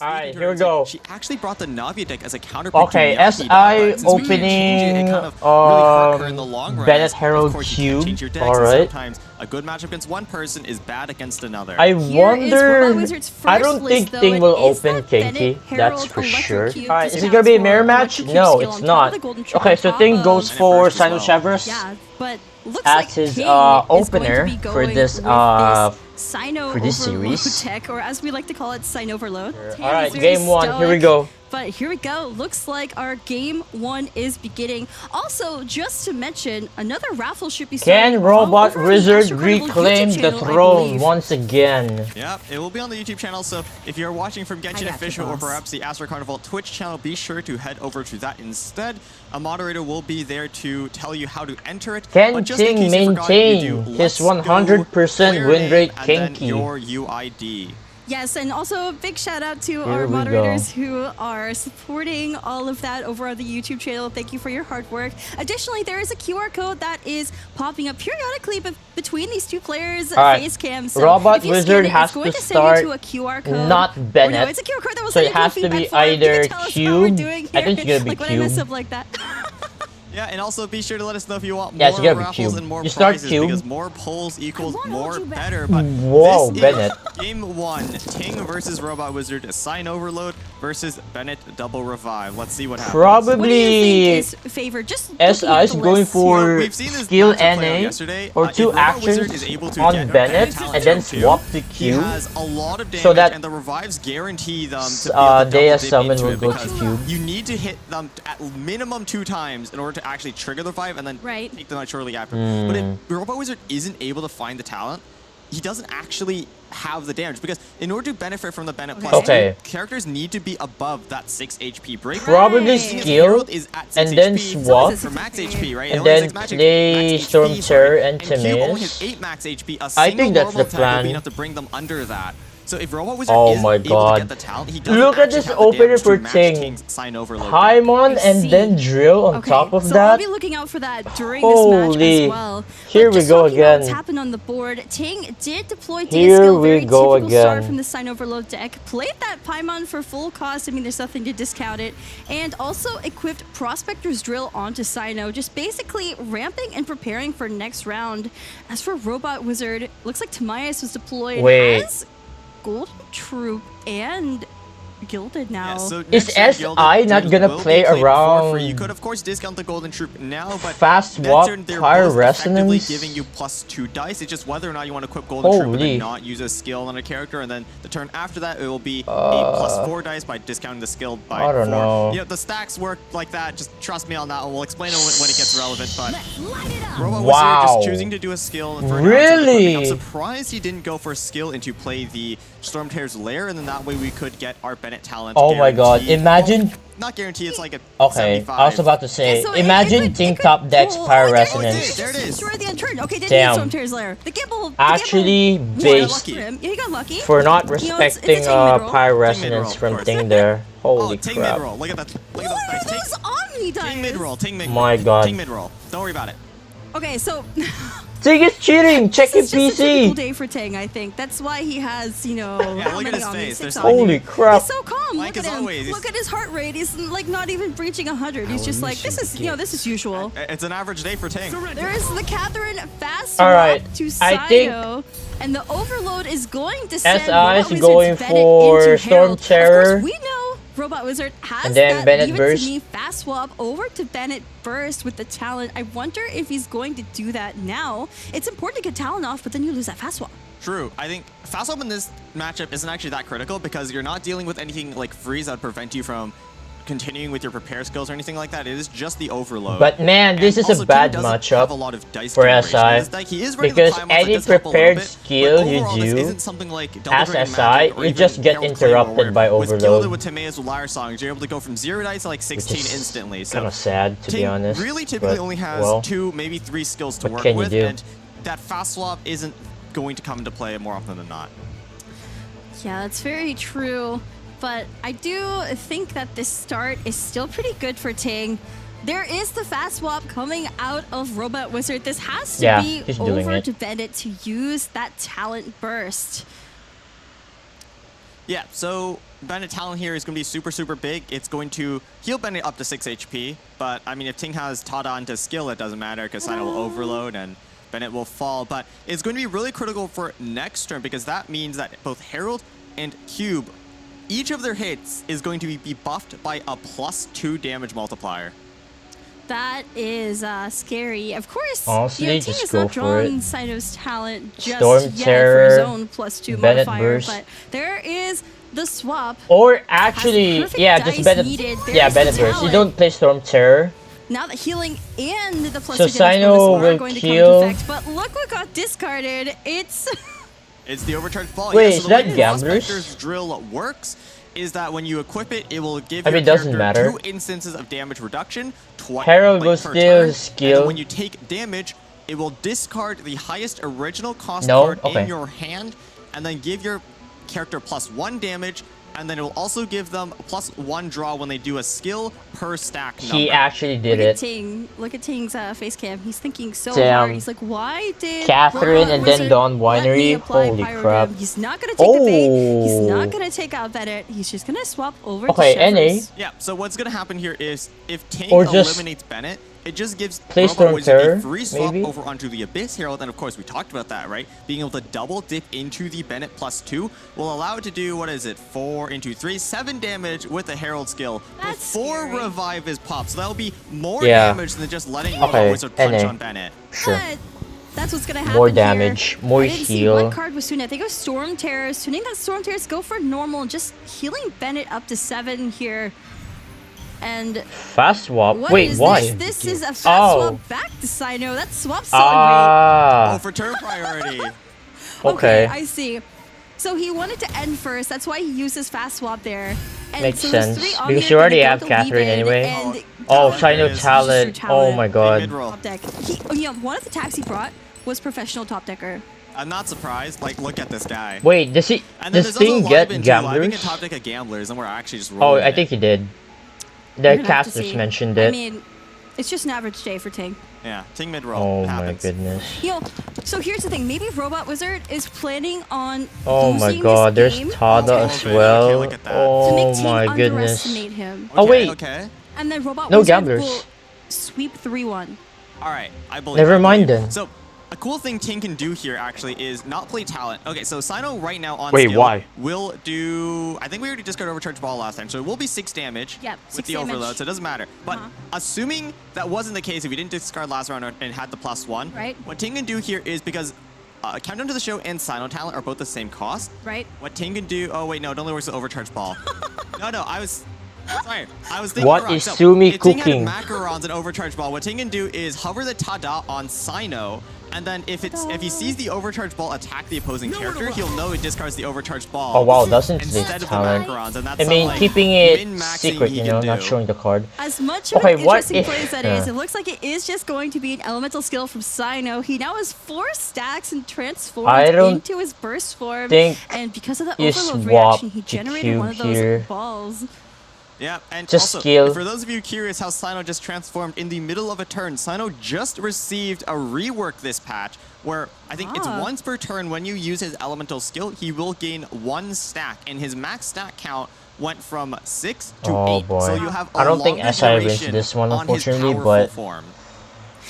Alright, here we go. She actually brought the Navia deck as a counterpick Okay, to SI opening Bennett Herald Q. Alright. Sometimes a good matchup against one person is bad against another. I wonder. I don't think Ting will open Kinky. That's for sure. Alright, is it gonna be a mirror match? No, it's not. Okay, so Ting goes for Sino-Chevrolet as his opener for this series. Tech, or as we like to call it, Sino Overload. Alright, game one, here we go. But here we go. Looks like our game one is beginning. Also, just to mention, another raffle should be starting. Can Robotwizard reclaim the throne once again? Yep, it will be on the YouTube channel, so if you're watching from Genshin Official or perhaps the Astro Carnival Twitch channel, be sure to head over to that instead. A moderator will be there to tell you how to enter it. Can Ting maintain his 100% win rate Kinky? Your UID. Yes, and also a big shout out to our moderators who are supporting all of that over on the YouTube channel. Thank you for your hard work. Additionally, there is a QR code that is popping up periodically between these two players' face cams. So Robotwizard has to start to a QR code. not Bennett. No, it's a QR code that will so it has to be either Cube. I think it's gonna be like Cube. When I mess up like that. Yeah, and also be sure to let us know if you want more raffles and more prizes, because more polls equals more better. But whoa, Bennett. Game one, Ting versus Robotwizard, Sign Overload versus Bennett Double Revive. Let's see what happens. Probably what do you think is favored? Just SI is going for skill NA or two actions on Bennett and then swap to Q. Has a lot of damage, so that and the revives guarantee them to be Dea summon will go to Cube. You need to hit them at minimum 2 times in order to actually trigger the revive and then take them out shortly after. But if Robotwizard isn't able to find the talent, he doesn't actually have the damage, because in order to benefit from the Bennett plus characters need to be above that 6 HP break. Probably skill and then swap for max HP, right? And then play Storm Terror and Timaeus. 8 max HP. I think that's the plan. Enough to bring them under that. So if Robotwizard isn't able to get the talent, he doesn't look at this opener for Ting. Paimon and then Drill on top of so that. I'll be looking out for that during this match as well. Here we go again. What's happened on the board? Ting did deploy Dea's skill, very typical start from the Sign Overload deck. Played that Paimon for full cost. I mean, there's nothing to discount it. And also equipped Prospector's Drill onto Sino, just basically ramping and preparing for next round. As for Robotwizard, looks like Timaeus was deployed as Golden Troop and Gilded now. Yeah, so is SI not gonna play around? You could of course discount the Golden Troop now, but fast swap Pyre Resonance giving you +2 dice. It's just whether or not you want to equip Golden Troop and then not use a skill on a character, and then the turn after that it will be a +4 dice by discounting the skill by 4. I don't know. You know, the stacks work like that. Just trust me on that one. We'll explain it when it gets relevant. But wow, just choosing to do a skill for I'm surprised he didn't go for a skill into play the Storm Terror's Lair, and then that way we could get our Bennett talent. Oh my god, imagine. Well, not guaranteed, it's like a okay, 75. I was about to say, imagine Ting top decks Pyre Resonance. There it is. Okay, damn. Storm Terror's Lair. The Gimbal, actually based he got lucky. for not respecting Pyre Resonance from Ting there. Holy Ting crap. mid-roll. Look at that. Look at that. Those Omni dice. Ting mid-roll. Ting mid-roll. My god. Ting mid-roll. Don't worry about it. Okay, so Ting is cheating! Check your PC! It's a typical day for Ting, I think. That's why he has, you know, yeah, look at his face. Holy crap. He's so calm. Like look at him. Always. Look at his heart rate. He's like not even breaching 100. He's just like, this is, you know, this is usual. It's an average day for Ting. There is the Catherine fast swap to Sino, and the Overload is going to send SI is going for Storm Terror. Of course, we know Robotwizard has and then that Bennett Burst. fast swap over to Bennett Burst with the talent. I wonder if he's going to do that now. It's important to get talent off, but then you lose that fast swap. True. I think fast swap in this matchup isn't actually that critical, because you're not dealing with anything like freeze that would prevent you from continuing with your prepare skills or anything like that. It is just the Overload. But man, this is a bad matchup for SI, because any prepared skill you do as SI, you just get interrupted by Overload. With Timaeus with Lyre Songs, you're able to go from 0 dice to like 16 instantly. So kind of sad, to be honest. Really typically only has 2, maybe 3 skills to work with, and that fast swap isn't going to come into play more often than not. Yeah, that's very true. But I do think that this start is still pretty good for Ting. There is the fast swap coming out of Robotwizard. This has to be over to Bennett to use that talent burst. Yeah, so Bennett talent here is going to be super, super big. It's going to heal Bennett up to 6 HP. But, I mean, if Ting has Tada into skill, it doesn't matter because Sino will overload and Bennett will fall. But it's going to be really critical for next turn because that means that both Herald and Cube, each of their hits is going to be buffed by a +2 damage multiplier. That is scary. Of course, Honestly, Ting just has go not for drawn it. Sino's talent just Storm yet Terror, for his own +2 Bennett modifier, burst. but there is the swap. Or actually, perfect yeah, dice just Bennett. needed. There Yeah, is the Bennett burst. You talent. don't play Storm Terror. Now the healing and the +2 So damage Sino bonus are will going to kill- come into effect. But look what got discarded. It's It's the overcharged ball. Wait, yeah, is so the that way Gamblers? Prospector's drill works is that when you equip it, it will give I your mean, it doesn't character matter. 2 instances of damage reduction. Twice Herald will steal his And skill. then when you take damage, it will discard the highest original cost No? card Okay. in your hand, and then give your character +1 damage. And then it will also give them a +1 draw when they do a skill per stack number. He actually did look at it. Ting. Look at Ting's face cam. He's thinking so Damn. hard. He's like, why did Catherine and then Robotwizard Dawn let me Winery? apply Holy Pyro crap. Gem? He's not gonna take the bait. He's Oh. not gonna take out Bennett. He's just gonna swap over Okay, to NA. Shepherds. Yeah, so what's going to happen here is if Ting Or just eliminates Bennett, it just gives play Storm Robotwizard Terror, a free swap maybe? over onto the Abyss Herald. And of course, we talked about that, right? Being able to double dip into the Bennett +2 will allow it to do, what is it, 4 into 3, 7 damage with the Herald skill That's before scary. Revive is popped. So that'll be more Yeah. damage than just letting Okay, Robotwizard punch NA. on Bennett. Sure. But that's what's gonna happen. More here. damage, more I didn't see heal. what card was tuning. I think it was Storm Terrors. Tuning that Storm Terrors, go for normal, just healing Bennett up to 7 here. And Fast swap? what Wait, is why? this? This is a fast Oh. swap back to Sino. That swap's so great. Ah. Oh, for turn priority. Okay. I see. So he wanted to end first. That's why he used his fast swap there. And Makes so there's sense. 3 on Because there, you already gonna have go to Catherine leave in, anyway. and Oh, Talent Sino is- talent. Just your Oh talent. my Big god. mid-roll. top deck. One of the attacks he brought was professional top decker. I'm not surprised. Like, look at this guy. Wait, does he? And then Does there's also Ting a lot get of into live gamblers? top deck of gamblers, and we're actually just Oh, rolling I it. think he did. We're The gonna have to casters see. mentioned I it. mean, it's just an average day for Ting. Yeah, Ting mid-roll. Oh It my happens. goodness. You know, so here's the thing. Maybe Robotwizard is planning on Oh my using god, this there's game Tada Okay, as okay, well. look at that. to Oh make Ting my goodness. underestimate him. Oh, Okay, wait. Okay. And then Robotwizard No gamblers. will sweep 3-1. All right, I believe. Never I mind believe. then. So, a cool thing Ting can do here actually is not play talent. Okay, so Sino right now on Wait, skill why? will do. I think we already discarded overcharge ball last time, so it will be 6 damage. Yep, with 6 the damage. overload, so it doesn't matter. But Uh-huh. assuming that wasn't the case, if we didn't discard last round and had the +1, Right. What Ting can do here is because Countdown to the Show and Sino talent are both the same cost. Right. What Ting can do? Oh wait, no, it only works with overcharge ball. no, I was. Sorry, I was thinking What wrong. is So, Sumi if Ting cooking? had macarons and overcharge ball, what Ting can do is hover the Tada on Sino, and then if he sees the overcharge ball attack the opposing character, he'll know it discards the overcharge ball. Oh wow, doesn't the Instead of the talent? macarons, and that's I mean, like keeping it min-maxing secret, he you can know, do. not showing the card. As much of Okay, an what interesting if- play as that is, it looks like it is just going to be an elemental skill from Sino. He now has 4 stacks and transforms I don't into his burst form. think And because of the you overload swap reaction, he the generated one of cube those here. balls. Yeah, and Just also, skill. for those of you curious how Sino just transformed in the middle of a turn, Sino just received a rework this patch where I think it's Ah. once per turn when you use his elemental skill, he will gain 1 stack, and his max stack count went from 6 to Oh, 8. boy. So you have a I don't think longer SI wins duration this one, on his unfortunately, powerful but form.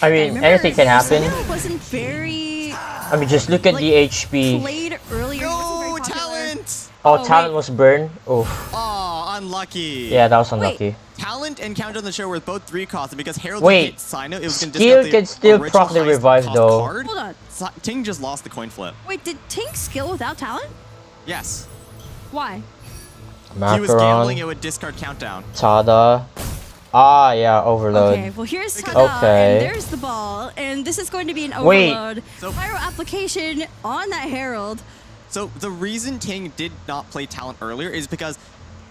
I mean, Remember, anything can happen. Sino wasn't very I mean, just look at the HP. played earlier. He wasn't very No popular. talent! Oh, Oh, talent wait. was burned. Oh, Oh, unlucky. yeah, that was unlucky. Talent and Countdown to the Show were both 3 costs, and because Herald Wait, hit Sino, it was going to skill discount the can still original proc the highest revive, cost though. card. Hold on. Ting just lost the coin flip. Wait, did Ting skill without talent? Yes. Why? He was gambling, it Macaron, would discard Countdown. Tada. Ah, yeah, overload. Okay, well here's Because- Tada, Okay. and there's the ball, and this is going to be an Wait. overload. So- Pyro application on that Herald. So the reason Ting did not play Talent earlier is because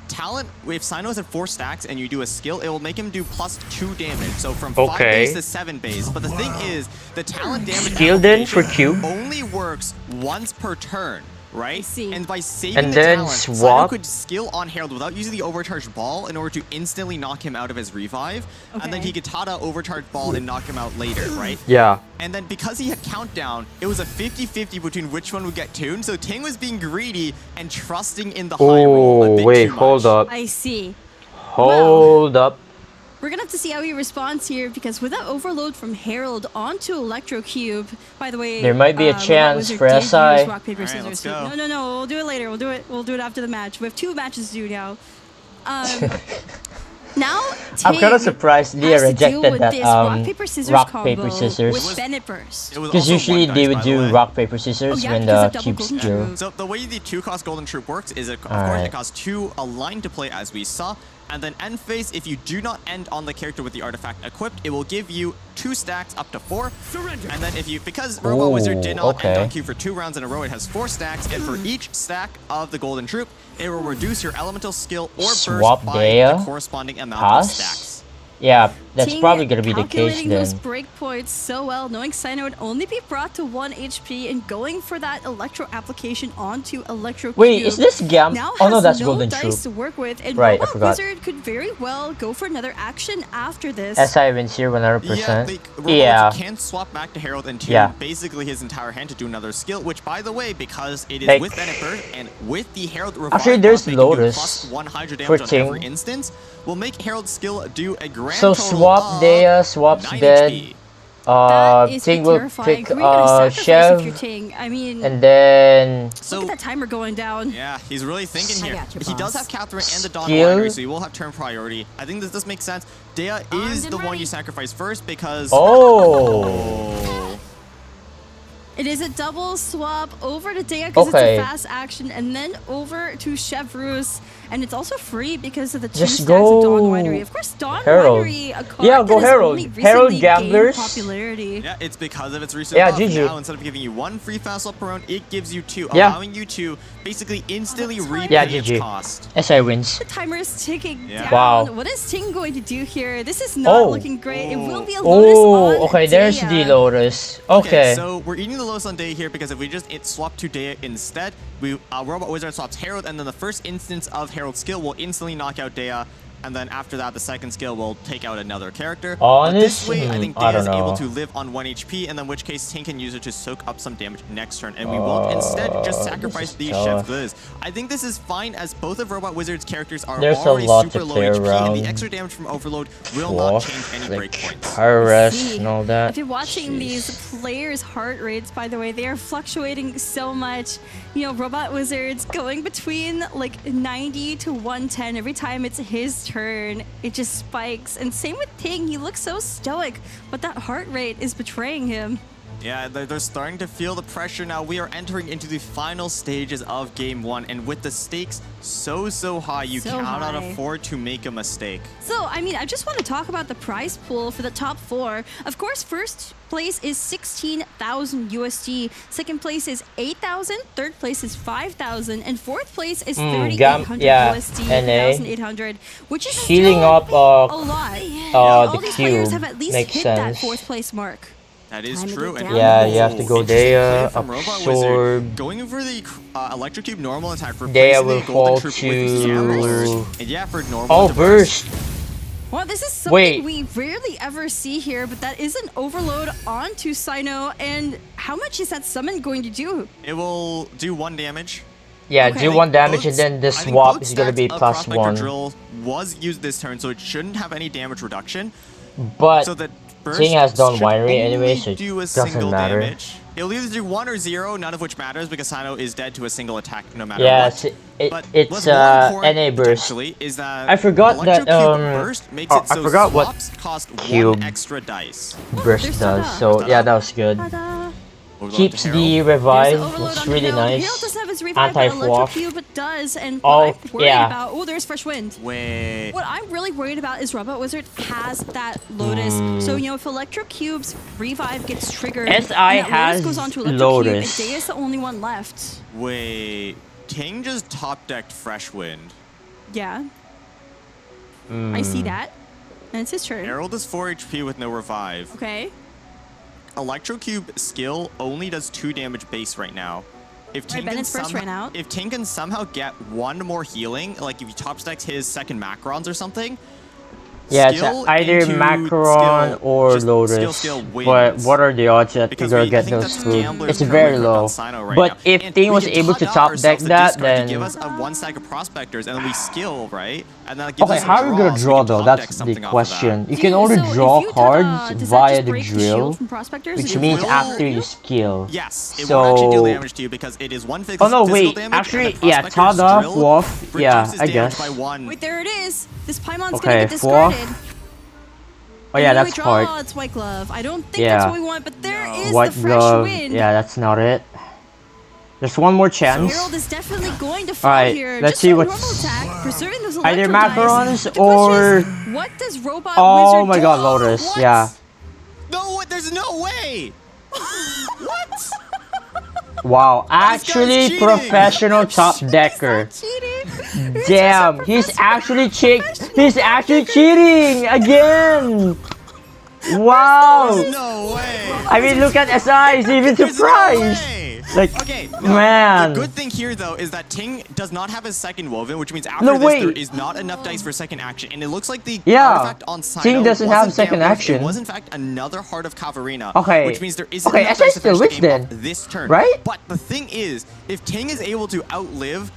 Talent, if Sino's at 4 stacks and you do a skill, it will make him do +2 damage. So from 5 Okay. base to 7 base. But the thing is, the Talent damage Skill then for application Cube? only works once per turn. right? see. And by saving And the then talent, swap. Cyno could skill on Herald without using the overcharged ball in order to instantly knock him out of his revive. And then Okay. he could Tada overcharged ball and knock him out later, right? Yeah. And then because he had countdown, it was a 50-50 between which one would get tuned. So Ting was being greedy and trusting in the high roll a Oh, bit wait, too hold much. up. I see. Hold up. We're gonna have to see how he responds here because with that overload from Herald onto Electro Cube, by the way, There might be a chance Robotwizard for did SI. use Rock, paper, All right, scissors. let's go. No, we'll do it later. We'll do it after the match. We have 2 matches to do now. Now, I'm kind of Ting surprised Leah has to deal rejected with that this rock, paper, scissors rock, combo paper, scissors. with Bennett Burst. It was Because also usually one they dice, would by the do way. rock, paper, scissors yeah, when because the of double cube golden skill. troop. So the way the 2-cost Golden Troop works is, of course, Alright. it costs 2 aligned to play as we saw. And then end phase, if you do not end on the character with the artifact equipped, it will give you 2 stacks up to 4. Surrender. And then because Robotwizard did not end on Q for 2 rounds in a row, it has 4 stacks. And for each stack of the Golden Troop, it will reduce your elemental skill or Swap burst by Dea? the corresponding amount Pass? of stacks. Yeah, that's Ting probably gonna be the case calculating then. those breakpoints so well, knowing Cyno would only be brought to 1 HP and going for that Electro application onto Electro Wait, Cube. is this Gam? Now Oh no, has that's no Golden dice Troop. to work with, and Right, I forgot. Robotwizard could very well go for another action after this. SI wins here 100%. Yeah, Robotwizard can swap back to Herald and tune basically his entire hand to do another skill, which, by the way, because it is Like- with Bennett Burst and with the Herald revive, Actually, there's buff, they can do Lotus plus 100 for damage on every Ting. instance, will make Herald's skill do a grand So total swap of Dea, swaps 9 Bed. HP. That is Ting will terrifying. pick Who are you gonna sacrifice if you're Chev, Ting? I mean, and then So, look at that timer going down. yeah, he's really thinking I here. got you, He does boss. have Catherine and the Dawn Skill. Winery, so he will have turn priority. I think this makes sense. Dea is the one you sacrifice first because... oh, It is a double swap over to Dea because Okay. it's a fast action, and then over to Chevrus, and it's also free because of the 2 Just stacks of Dawn go Winery. Of course, Dawn Herald. Winery, a card Yeah, that go has Herald. only Herald recently Gamblers. gained popularity. Yeah, it's because of its recent Yeah, buff. GG. Now, instead of giving you 1 free fast swap per round, it gives you 2, Yeah. allowing you to basically instantly that's repay right. Yeah, its GG. cost. SI wins. The timer is ticking Yeah. down. Wow. What is Ting going to do here? This is not Oh. looking great. It will be a Lotus on Oh, okay, there's Dea. the Lotus. Okay. So we're eating the Lotus on Dea here because if we just swap to Dea instead, we Robotwizard swaps Herald, and then the first instance of Herald's skill will instantly knock out Dea, and then after that, the second skill will take out another character. But this way, I think I Dea is don't able know. to live on 1 HP, and then in which case Ting can use it to soak up some damage next turn, and we will instead just sacrifice this the is Chef tough. Liz. I think this is fine as both of Robotwizard's characters are There's a already lot super to low play HP, and around. the extra damage from Overload will not change any like breakpoints. Paris See, and all that. If you're watching Jeez. these players' heart rates, by the way, they are fluctuating so much. You know, Robotwizard's going between like 90 to 110 every time it's his turn. It just spikes. And same with Ting. He looks so stoic, but that heart rate is betraying him. Yeah, they're starting to feel the pressure now. We are entering into the final stages of Game 1, and with the stakes so high, you So cannot high. afford to make a mistake. So, I mean, I just want to talk about the prize pool for the top 4. Of course, first place is 16,000 USD. Second place is 8,000. Third place is 5,000. And fourth place is 3,800 yeah, USD, NA. 1,800, which is Healing still up a lot. All the these players cube have at least makes hit that sense. 4th place mark. That is Time to true. get And down. Yeah, you have to go interesting Dea, play from Robotwizard, absorb. going for the Electric Cube normal attack, Dea replacing will the fall Golden Troop with the Burst. to... And yeah, for normal Oh, to burst! Well, this is something Wait. we rarely ever see here, but that is an overload onto Cyno. And how much is that summon going to do? It will do 1 damage. Yeah, Okay. do 1 damage Both- and then the I think swap both is gonna be stacks of plus Prospector 1. Drill was used this turn, so it shouldn't have any damage reduction. But So that burst Ting has Dawn should Winery only anyway, so it do a doesn't single matter. damage. It'll either do 1 or 0, none of which matters because Cyno is dead to a single attack no matter yeah, what. But it's what's more important, NA burst. potentially, is that I forgot Electro that, Cube burst makes it I so forgot what swaps cost 1 cube extra dice. burst there's does. Tada. So yeah, that was good. Ta-da! Overload Keeps to the Herald. revive. There's the overload It's on really Herald. nice. Herald doesn't have his revive, but Anti-flop. Electrocube does. And Oh, what I'm worried yeah. about... Oh, there's Fresh Wind. Wait. What I'm really worried about is Robotwizard has that Lotus. So, you know, if Electrocube's revive gets triggered... SI and that has Lotus goes on to Lotus. Electrocube, Dea's the only one left. Wait. Ting just top-decked Fresh Wind. Yeah. I see that. And it's his turn. Herald is 4 HP with no revive. Okay. Electrocube skill only does 2 damage base right now. If Ting, if Ting can somehow get one more healing, like if he top stacks his second Macrons or something. Yeah, it's either Macaron or Lotus. But what are the odds that you're gonna get those food? It's very low. But if Ting was able to top deck that, then give us a one stack of prospectors and then we skill, right? And then okay, how are you gonna draw though? That's the question. You can only draw cards via the drill, which means after you skill. Yes, it won't actually do damage to you because it is one physical damage. Oh no, wait, actually, yeah, Tada, Wolf, yeah, I guess. Wait, there it is. This Paimon's gonna get discarded. Oh yeah, that's hard. It's White Glove. I don't think that's what we want, but there is White the fresh Glove. wind. Yeah, that's not it. There's one more chance. Herald is definitely going to fall here. Let's see what's either Macarons or what does Robot oh my god, Lotus. What? Yeah. No, there's no way. What? Wow, actually professional top decker. Damn, he's actually cheating again. Wow. There's no way. I mean, look at SI, he's even surprised. Like, okay, man. The good thing here, though, is that Ting does not have his second woven, which means after this, there is not enough dice for second action. And it looks like the artifact on Sino Ting doesn't have second action. It was, in fact, another Heart of Cavarina, which means there isn't enough dice to finish the game this turn. Right? But the thing is, if Ting is able to outlive,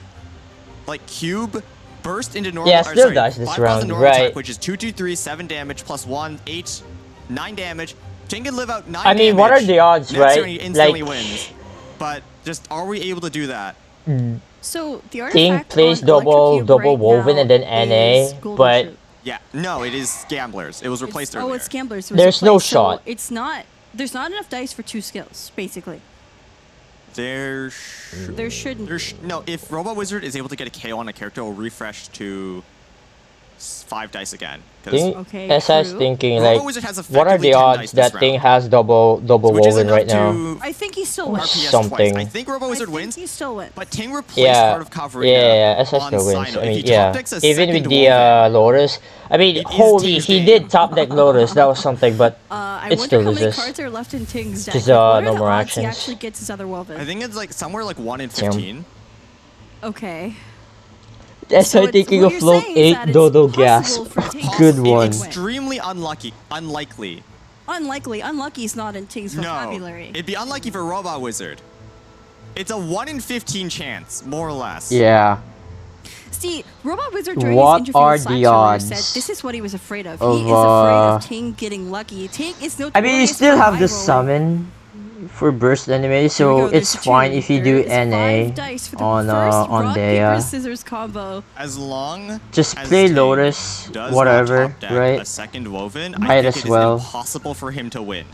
like, Cube, burst into normal, still dies this round, attack, which is 2/2/3, 7 damage, plus 1, 8, 9 damage. Ting can live out 9 damage. I mean, what are the odds, right? Instantly wins. But just, are we able to do that? So the Ting plays double woven and then NA, but yeah, no, it is Gamblers. It was replaced earlier. Oh, it's Gamblers. There's no shot. It's not. There's not enough dice for 2 skills, basically. There shouldn't. No, if Robotwizard is able to get a KO on a character, it'll refresh to 5 dice again. SI's thinking like, what are the odds that Ting has double woven right now? I think he still wins. Something. I think Robotwizard wins. He still wins. But Ting replaced Heart of Cavarina. Yeah, SI still wins. I mean, yeah. Even with the Lotus. I mean, holy, he did top deck Lotus. That was something, but it still loses. I wonder how many cards are left in Ting's deck. Just no more actions. He actually gets his other woven. I think it's like somewhere like 1 in 15. Okay. SI thinking of float 8 Dodo gas. Good one. Extremely unlikely. Unlucky is not in Ting's vocabulary. No, it'd be unlucky for Robotwizard. It's a 1 in 15 chance, more or less. Yeah. See, Robotwizard during his interview with Slack said this is what he was afraid of. He is afraid of Ting getting lucky. Ting is no. I mean, you still have the summon for burst anyway, so it's fine if you do NA on Dea. Scissors combo. As long just play Lotus, whatever, right? A second woven, might as well. It's impossible for him to win.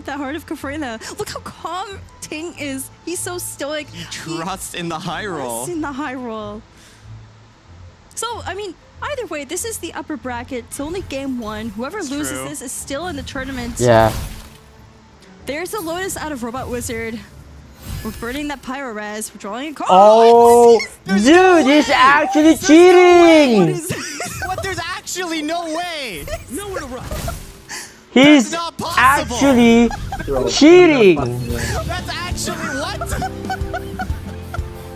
That Heart of Cavarina. Look how calm Ting is. He's so stoic. He trusts in the high roll. So, I mean, either way, this is the upper bracket. It's only game 1. Whoever loses this is still in the tournament. Yeah. There's a Lotus out of Robotwizard. We're burning that Pyro Res. We're drawing a card. Oh, dude, he's actually cheating! What? There's actually no way! Nowhere to run. He's actually cheating! That's actually what?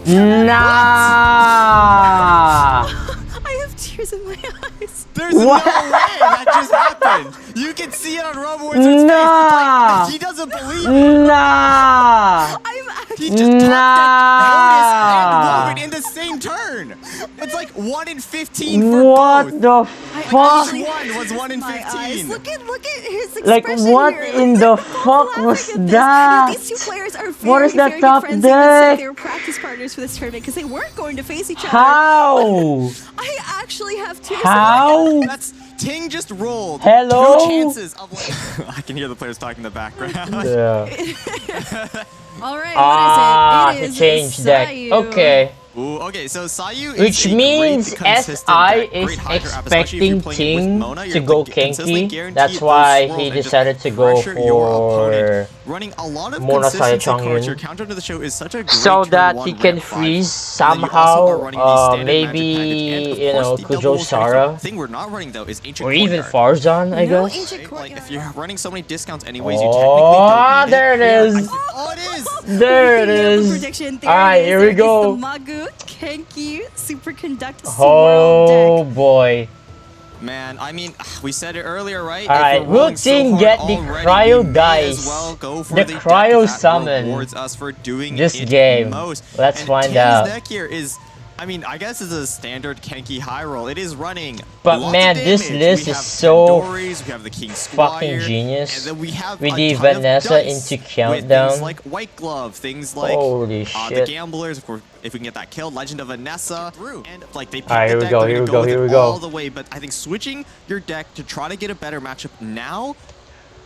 Nah! I have tears in my eyes. There's no way that just happened. You can see it on Robotwizard's face. Like, he doesn't believe it. Nah! He just tapped and in the same turn. It's like 1 in 15 for what both. The fuck? Each one was 1 in 15. Look at his expression. Like what here. in the fuck was that? These 2 players are what is that top deck? They were practice partners for this tournament because they weren't going to face each other. How? I actually have tears. How? That's Ting just rolled. Hello? 2 chances of like I can hear the players talking in the background. Yeah. All right, what is it? It is change deck. Okay. Ooh, okay, so Sayu is Which a means great, consistent SI deck, is great hider app, especially if expecting you're playing with Ting Mona, to you're go consistently Kenki. guaranteed That's those why swirls he and just decided to go pressure your opponent. for Running a lot of Mona consistency Sayachang cards. Yun. Your counter to the show is such a great So turn that one he can ramp freeze 5. And then you also are somehow, running the standard maybe, magic package, and of you course know, the Kujo double Sara. thing we're not running though is Ancient Or even Courtyard. Farzan, I No guess. ancient Right? Like if courtyard. you're running so many discounts anyways, you technically Oh, don't need there it is. Oh, it is! There it Nailed the is. prediction. There Alright, it is. here we There is go. The Magu Kenki Superconduct Swirl Oh deck. boy. Man, I mean, we said it earlier, right? Alright, If we're will rolling so Ting hard get the already, cryo we may dice? as well go for The deck cryo that summon rewards us for doing this it game. most. Let's And find Ting's out. deck here is, I mean, I guess it's a standard Kenki high roll. It is running But lots man, of this damage. list We is have so Pandories, we have the King Squire, fucking genius. and then we have With a the ton of Vanessa dice into with countdown. things like White Glove, things like Holy the shit. Gamblers, of course, if we can get that killed, Legend of Vanessa, and like they pick Alright, the here we deck, go, they're here gonna we go, with here it we go. all the way. But I think switching your deck to try to get a better matchup now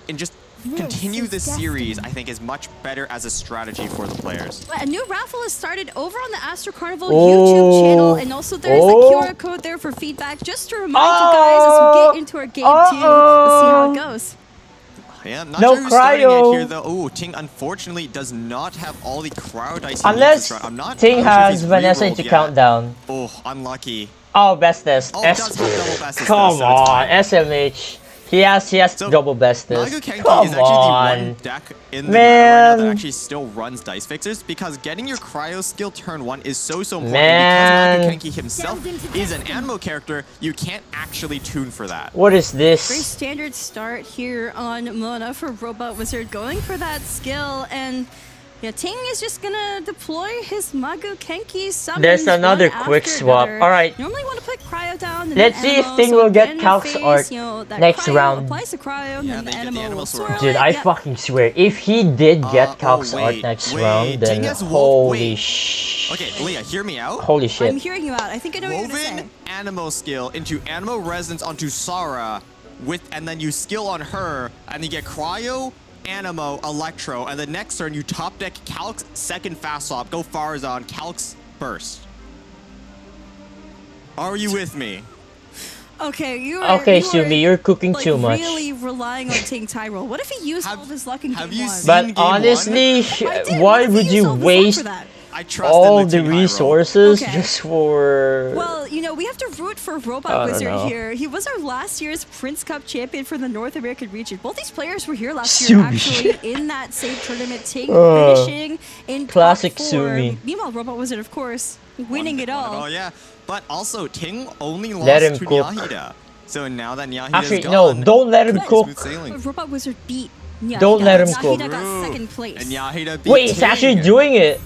and just continue this series, I think, is much better as a strategy for the players. A new raffle has started over on the Astro Carnival Oh. YouTube channel, and also there's a QR code there for feedback. Just to remind you guys as we get into our game 2, let's see how it goes. Yeah, not No sure who's starting it cryo. here though. Oh, Ting unfortunately does not have all the cryo dice. Unless I'm not Ting sure if has he's Vanessa rerolled into yet. countdown. Oh, unlucky. Oh, bestest. Oh, it does have double bestest, Come so it's on, fine. SMH. He has So, double bestest. Naga Kenki Come is actually the on. one deck in the meta right now that Man. actually still runs dice fixers, because getting your cryo skill turn 1 is so important. Man. And because Naga Kenki himself is an Anemo character, you can't actually tune for that. What is Very this? standard start here on Mona for Robotwizard, going for that skill, and yeah, Ting is just gonna deploy his Magu Kenki summons. There's another one quick after swap. another. Alright. Normally want to put cryo down. And Let's then see if Anemo, Ting so will get in the Calc's phase, art you know, that next cryo round. Applies the cryo, Yeah, and they then get the the Anemo Anemo will swirl. swirl Dude, it. I Yep. fucking swear, if he did get Calc's art wait, next wait, round, then Ting has holy wait. sh... Okay, Leah, hear me out. Holy I'm shit. hearing you out. I think I know what you're gonna say. Woven Anemo skill into Anemo Resonance onto Sara, and then you skill on her, and you get Cryo, Anemo, Electro, and the next turn you top deck Calc's second fast swap, go Farzan, Calc's Burst. Are you with me? Okay, you are. Okay, you Sumi, are, you're cooking like, too much. really relying on Ting Tyrell. What if he used all of his luck in have game you 1? seen But game honestly, I did. why What if he would used you all of his luck waste for that? I trust all in the Ting high roll. resources Okay. just for... Well, you know, we have to root for I Robotwizard don't know. here. He was our last year's Prince Cup champion for the North American region. Both these players were here last year, Sumi. actually, in that same tournament. Ting finishing in Classic top 4. Sumi. Meanwhile, Robotwizard, of course, winning it all. Oh yeah, but also Ting only lost Let him to cook. Nyahida. So now that Nyahida Actually, is no, gone, don't let him smooth cook. sailing. Robotwizard beat Nyahida. Don't let him cook. Nyahida got second place. And Nyahida beat Wait, he's Ting. actually doing it.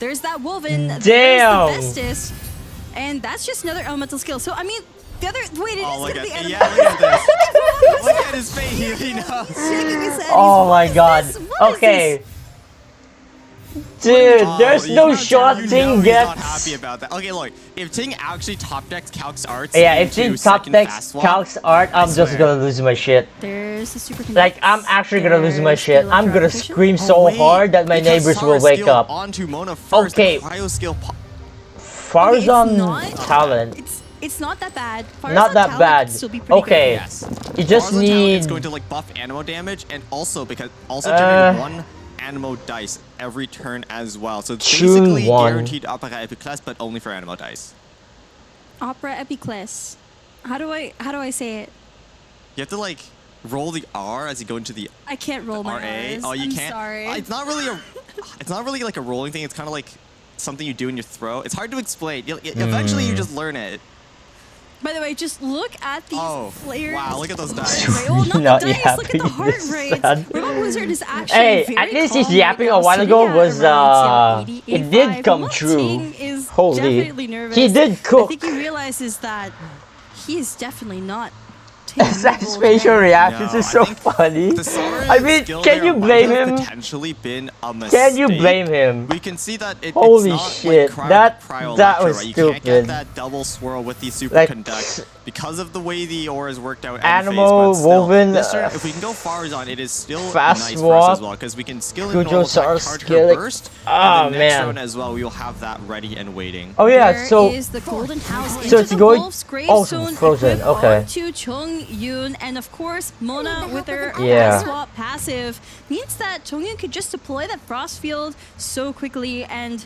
There's that Woven. Damn. There's the bestest. And that's just another elemental skill. So, I mean, the other... Wait, it is Oh, look going to at be yeah, look at this. Look Robotwizard at his face. He knows. shaking his head. Oh He's, my "What is god. this? What is Okay. this?" Dude, Oh, there's you no know shot he's Ting not gets... happy about that. Okay, look. If Ting actually top decks Calc's arts, Yeah, if into Ting top second decks fast swap, Calc's art, I'm just swear. gonna lose my shit. There's the super Like, I'm actually gonna lose my There's shit. the I'm gonna electro scream acquisition. so Oh, wait, hard that my because neighbors will Sara's wake skill up. Onto Mona first, Okay. the cryo skill Farzan talent. It's not that bad. Not Farzan that talent bad. can still be pretty Okay. good. Yes. You just Farzan talent need... is going to like buff Anemo damage, and also generate one Anemo dice every turn as well. So it's Tune basically one. guaranteed Opera Epiclast, but only for Anemo dice. Opera Epiclés. How do I say it? You have to like roll the R as you go into the I can't roll my RA. R's. Oh, you I'm can't. sorry. It's not really like a rolling thing. It's kind of like something you do in your throat. It's hard to explain. Eventually, you just learn it. By the way, just look at these players. Wow, look at those dice. Heart rate. Oh, not Not the dice. Look at the yapping heart this rates. sad. Robotwizard is actually Hey, very at least his calm yapping right a now, while sitting ago at was, around, 80, it did 85. come Mo true. Ting is Holy. definitely nervous. He did I cook. think he realizes that he is definitely not Ting Zach's facial reactions is so funny. I mean, can you blame him? Potentially been a mistake. Can you blame him? We can see that Holy it's not shit, like that cryo was right? You stupid. can't get that double swirl with the superconduct because of the way the auras worked out. Animal, woven, this turn, if we can go Farazan, it is still fast nice for us walk, as well because we can skill in Gujo normal attack, Sars charge her skill, burst, oh and the next man. turn as well we will have that ready and waiting. Oh yeah, There so is the golden house so into it's the going- wolf's grave oh, zone frozen, equipped okay. onto Chongyun, and of course Mona with her Yeah. swap passive means that Chongyun could just deploy that frost field so quickly, and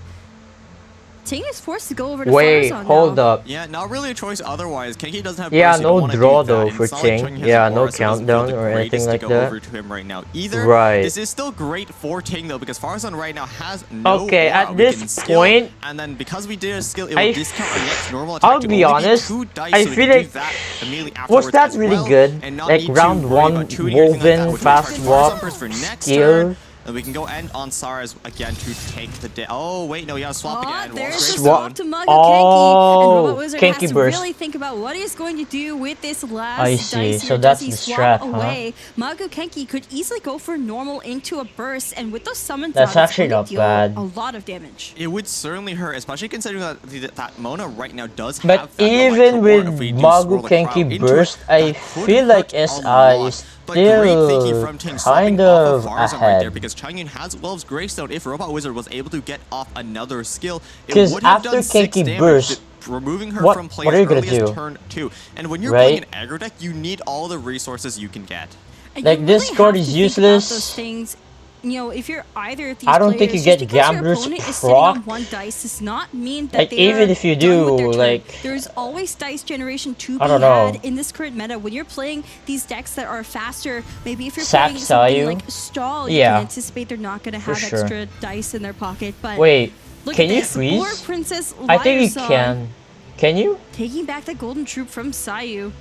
Ting is forced to go over to wait, Farazan hold now. up. Yeah, not really a choice otherwise. Kenki doesn't have Yeah, burst, you don't no wanna draw do that. though And for it's not like Ting. Chongyun has Yeah, an no aura, so it doesn't feel countdown the or anything greatest to like go that. over to him right now either. Right. This is still great for Ting though because Farazan right now has no Okay, aura. at We this can skill, point, and then because we did a skill, it I will f- discount our next normal attack. I'll to be only honest, 2 dice, I so we feel can do like- that immediately Was afterwards that as really well, good? and not Like need to round worry one, about tuning or anything like that, woven, which fast will target walk, Farazan first for next skill. turn. And we can go end on Sara's again to take the day. Oh wait, no, you gotta swap again. There's a Wolf's swap Grave to Zone. Mago Oh, Kenki, and Robotwizard Kenki has to burst. really think about what he's going to do with this last I dice see, here. so Does that's he the swap strat, huh? away? Mago Kenki could easily go for normal into a burst, and with those summons That's out, it's actually going not to deal bad. a lot of damage. It would certainly hurt, especially considering that Mona right now does But have that even electro with ward. If we do Mago swirl the Kenki crowd into burst, it, I that could feel like hurt a SI lot. is But great thinking still from Ting swapping kind off of Farazan right there ahead. because Chongyun has Wolf's Gravestone. If Robotwizard was able to get off another skill, it 'Cause would have after done 6 Kenki damage, burst, removing her what- from play what are as you gonna early as do? turn 2. And when you're Right? playing an aggro deck, you need all the resources you can get. And Like, you this really card have is to think about useless. those things. You know, if you're either of these I don't think you players, get just because your Gambler's opponent is sitting on proc. one dice does not mean that Like, they even are if you done with do, their turn. like- There's always dice generation to I be don't know. had in this current meta. When you're playing these decks that are faster, maybe if you're Sack playing something Sayu? like Stall, you Yeah. can anticipate they're not going to have sure. extra dice in their pocket. But Wait, look can at you this. freeze? War Princess I think you Liar can. Song, Can you? taking back the golden troop from Sayu.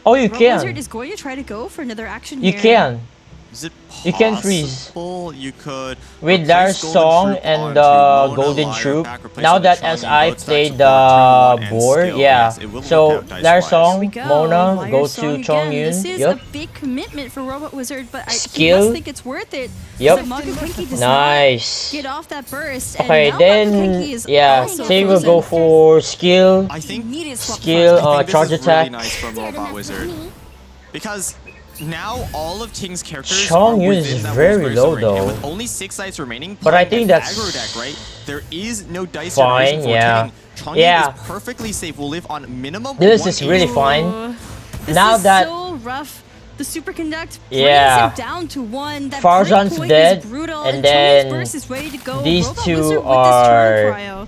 Oh, you Robotwizard can. is going to try to go for another action You here. can. Is it You can freeze. possible you could With replace Dar's Golden song Troop and onto the Mona, Golden Liar, Troop. back, replacing Now the that Chongyun as I both stacks played support the 3-1 and board, skill. yeah. Yes, it will So work out Dar's dice-wise. song, Here we go. Mona, Liar go Song to again. Chongyun. This is Yep. a big commitment for Robotwizard, but he Skill. must think it's worth it. Yep. So Mago Kenki does Nice. not get off that burst. Okay, and now Mago then Kenki is yeah, also Ting will frozen. go for skill. I think Immediate swap Skill, frost. I think charge this is attack. really nice from Robotwizard because now all of Ting's characters Chongyun are is within that very Wolf's low, Grave Zone range, and though. with only 6 dice remaining, But I playing think an that's aggro deck, right? There is no dice fine, generation for yeah. Ting. Chongyun Yeah. is perfectly safe. Will live on minimum. This 1 is really HP. fine. This Now is that- so rough. The superconduct brings Yeah. him down to 1. That Farzan's breakpoint dead, is brutal, and Chongyun's then burst is ready to go. these Robotwizard two with this turn are cryo.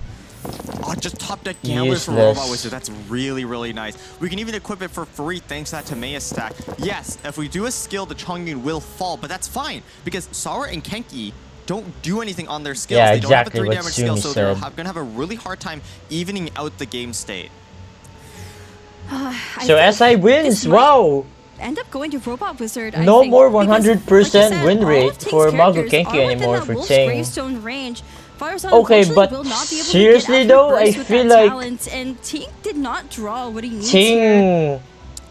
Oh, just top deck gamblers from useless. Robotwizard. That's really, really nice. We can even equip it for free thanks to that Tamea stack. Yes, if we do a skill, the Chongyun will fall, but that's fine because Sara and Kenki don't do anything on their skills. Yeah, they don't have a exactly 3 what damage skill, Sumi so they're said. gonna have a really hard time evening out the game state. So SI wins. Wow. End up going to Robotwizard. No I think, more because, 100% like you said, win all of rate Ting's for Mago characters Kenki are within anymore that for Wolf's Ting. Gravestone range. Farazan Okay, unfortunately but will not be able seriously to get though, after I burst with feel that like talent, and Ting did not draw what he needs here. Ting.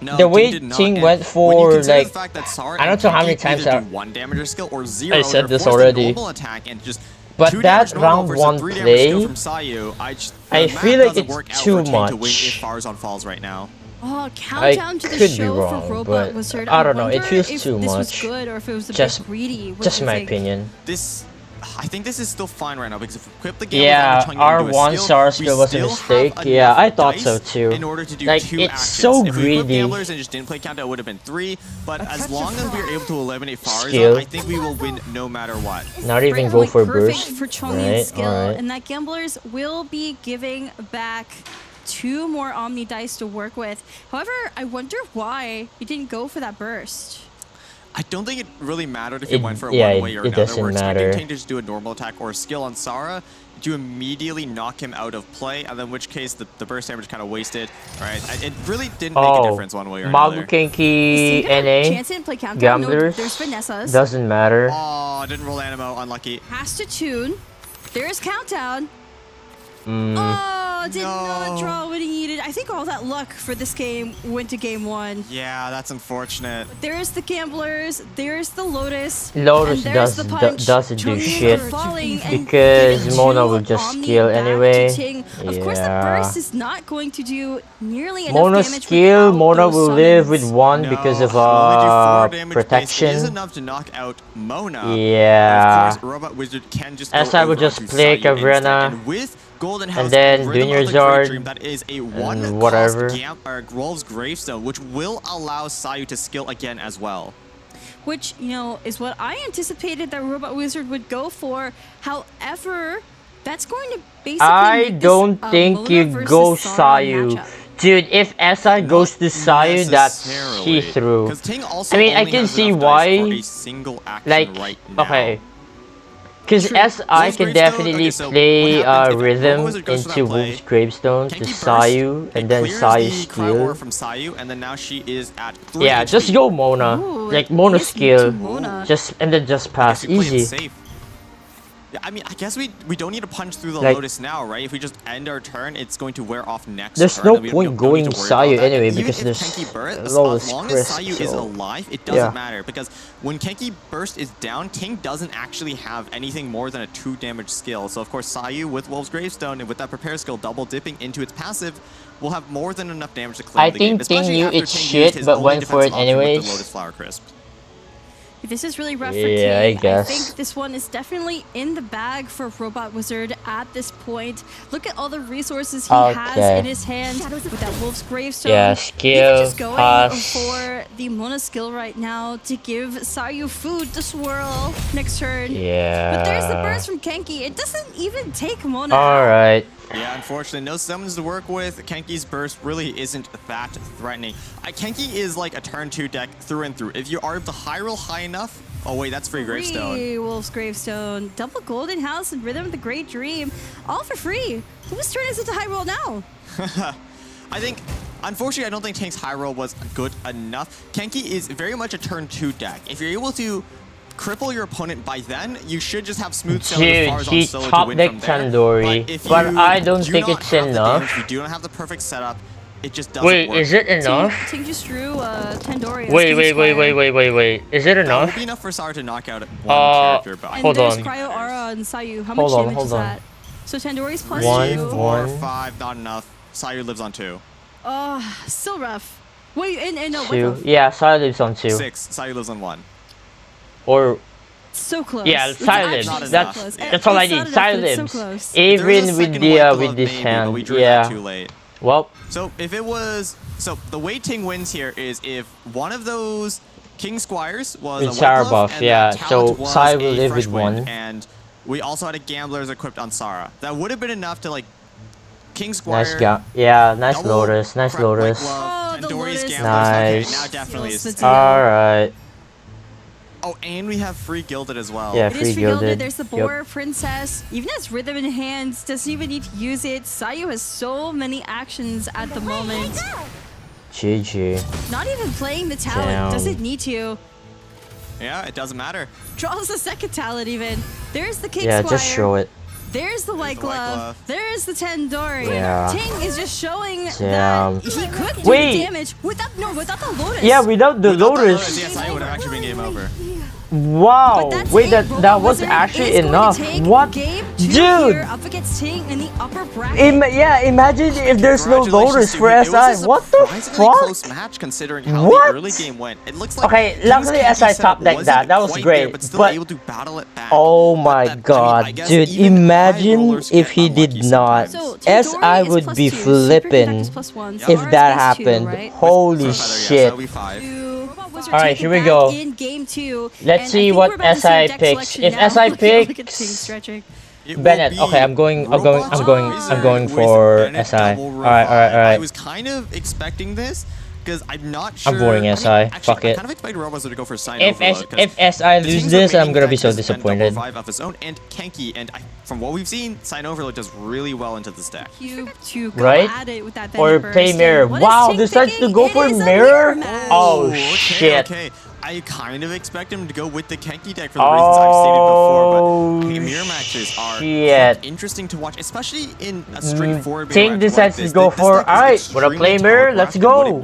No, The way did not, Ting and went when you for, consider like, the fact that Sara I and don't know how Kenki many times either I- do 1 damage or skill or 0, I said they're this forced to already. normal attack and just But 2 that damage normal round versus 1 3 damage skill play, from Sayu, I the feel math like doesn't it's work out too for Ting to win much. if Farazan falls right now. Oh, countdown to the could be show wrong, for but Robotwizard. I don't know, it wonder feels if too this was much. good or if it was a Just- bit greedy. What Just do you my think? opinion. I think this is still fine right now because if we equip the game Yeah, with Chongyun into a R1 skill, Star we skill was a still mistake. have Yeah, enough I thought dice so too. In order to do Like, 2 it's actions. so if we equip greedy. gamblers and just didn't play countdown, it would have been 3. But as long as we are able to eliminate Skill. Farazan, I think we will win no matter what. Not even go Breakpoint for perfect burst. for Chongyun's Right, skill, alright. and that gamblers will be giving back 2 more Omni dice to work with. However, I wonder why he didn't go for that burst. I don't think it really mattered if It- it went for yeah, one way or it another. doesn't We're matter. expecting Ting to just do a normal attack or a skill on Sara to immediately knock him out of play, and then in which case the burst damage kind of wasted. Right? It really didn't make a Oh, difference one way or Mago another. Is Kenki Ting gonna NA. chance it and play countdown? No, Gamblers. there's Vanessa's. Doesn't matter. Oh, didn't roll Animo. Unlucky. Has to tune. There's countdown. Mm. Oh, Oh, did not draw what he needed. I think all that luck for this game went to game 1. Yeah, that's unfortunate. There's the gamblers, there's the Lotus. Lotus doesn't do shit because Mona will just skill anyway. Of course, the burst is not going to do nearly enough Mona damage. skill, Mona will live with 1 because of protection. It is enough to knock out Mona. Yeah. Of course, Robotwizard can just SI will just play Caverna. And then D-D-D-D-D-U-DU-DU-DU-DU-DU-DU, that is a and whatever. Wolf's Gravestone, which will allow Sayu to skill again as well. Which, you know, is what I anticipated that Robotwizard would go for. However, that's going to basically I make don't this, think Mona you versus go Sarah Sayu. matchup. Dude, if SI goes to Sayu, that's see-through. I mean, I can see why. Like, okay. Because SI can definitely play rhythm into Wolf's Gravestone to Sayu, and then Sayu skill. From Sayu, and then now she is at 3 Yeah, HP. just go Mona. Like Mona skill. Just and then just pass. Actually played it Easy. safe. Yeah, I mean, I guess we don't need to punch through the Like, Lotus now, right? If we just end our turn, it's going to wear off next There's turn. no and we point don't going need to worry Sayu about that. anyway, Even because if there's Kenki burst, Lotus as long Crisp, as Sayu is so- alive, it doesn't yeah. matter. Because when Kenki burst is down, Ting doesn't actually have anything more than a 2 damage skill. So of course Sayu with Wolf's Gravestone and with that prepare skill double dipping into its passive will have more than enough damage to claim I the game. think Ting especially knew after it's Ting used shit, his but only went for it defensive option with the anyways. Lotus Flower Crisp. This is really rough for Yeah, I Ting. guess. think this one is definitely in the bag for Robotwizard at this point. Look at all the resources he has Okay. in his hand with that Wolf's Gravestone. Yeah, Even skill, just going pass. for the Mona skill right now to give Sayu food to swirl next turn. Yeah. But there's the burst from Kenki. It doesn't even take Mona out. Alright. Yeah, unfortunately, no summons to work with. Kenki's burst really isn't that threatening. Kenki is like a turn 2 deck through and through. If you are able to high roll high enough... Oh wait, that's free Gravestone. Free Wolf's Gravestone. Double Golden House and Rhythm of the Great Dream. All for free. Whose turn is it to high roll now? I think, unfortunately, I don't think Tank's high roll was good enough. Kenki is very much a turn 2 deck. If you're able to cripple your opponent by then, you should just have smooth sailing Dude, as far as he on solo to top win deck from there. Tandoori, but I don't think it's enough. You do not have the perfect setup. It just doesn't Wait, work. is it enough? Ting just drew Tandoori. Wait. Is it That enough? would be enough for Sar to knock out one character, but And Hold there's on. Cryo Aura and Sayu. How Hold much on, damage hold is on. that? So Tandoori's plus 1, 2. 4, 1. 5, not enough. Sayu lives on 2. Still rough. Wait, and no, 2. Yeah, Sayu lives on 2. 6. Sayu lives on 1. Or so close. yeah, It's Sayu actually lives. so That's close. that's all I It's need. not enough, Sayu but it's so lives. close. There is a Even with second the white glove with this maybe, but we hand. drew that Yeah. too late. Well, So if it was, so the way Ting wins here is if one of those King Squires was With a white Sarah glove buff, and yeah, that so talent was Sai will a live fresh with wind, 1. and we also had a Gamblers equipped on Sarah. That would have been enough to like King Squire. nice guy. Yeah, nice double Lotus. Nice prep white Lotus. glove, Oh, the Tandoori's Lotus. Gamblers. Nice. Okay, now definitely Seals the is. deal. Alright. Oh, and we have free Gilded as well. Yeah. It is Free free Gilded. Gilded. There's the Yep. Boar Princess. Even has Rhythm in hands, doesn't even need to use it. Sayu has so many actions at the moment. GG. Not even playing the talent. Damn. Doesn't need to. Yeah, it doesn't matter. Draws the second talent even. There's the King Yeah, Squire. just show it. There's the White the White Glove. Glove. There's the Tandoori. Yeah. Ting is just showing Damn. that he could do Wait. the damage without the Lotus. Yeah, without the Without that Lotus. yes, I would have actually been game over. Wow. But that's Wait, it. that was Robotwizard actually is going to enough. take What? game 2 Dude. here up against Ting in the upper bracket. Yeah, imagine if there's no Congratulations Lotus to for him. It was SI. a What the surprisingly close fuck? match considering how What? the early game went. It looks like Okay, King's luckily Kenki SI setup top decked wasn't that was quite great, there, but still but- able to battle it back. Oh my But that- I god, guess dude, even high imagine rollers if get he unlucky did not. sometimes. So, SI Tandoori is would plus be 2, Superconductor flipping is plus 1, if Star that is plus 2, happened. right? Holy So feather, yes, shit. that would be 5. Alright, here we go. In game 2. Let's see what SI picks. If SI Look at Ting picks stretching. It will Bennett, be okay, I'm going Robotwizard for with Bennett SI. double Alright. revive. I was kind of expecting this because I'm not sure. I'm voting SI. Actually, Fuck I it. kind of expected Robotwizard to go for Sign If Overload, 'cause if SI the lose Ting's this, I'm remaining gonna be deck so has Bennett double disappointed. revive of his own and Kenki, and from what we've seen, Sign Overload does really well into this deck. You to go Right? at it with that Or Bennett play burst. mirror. And what is Wow, Ting decides to picking? go It for is a mirror? match. Oh okay, shit. Okay. I kind of expect him to go with the Kenki deck for the reasons I've stated before, but mirror matches are quite interesting to watch, especially in a straightforward Ting decides to go for, alright, wanna play mirror? Let's go!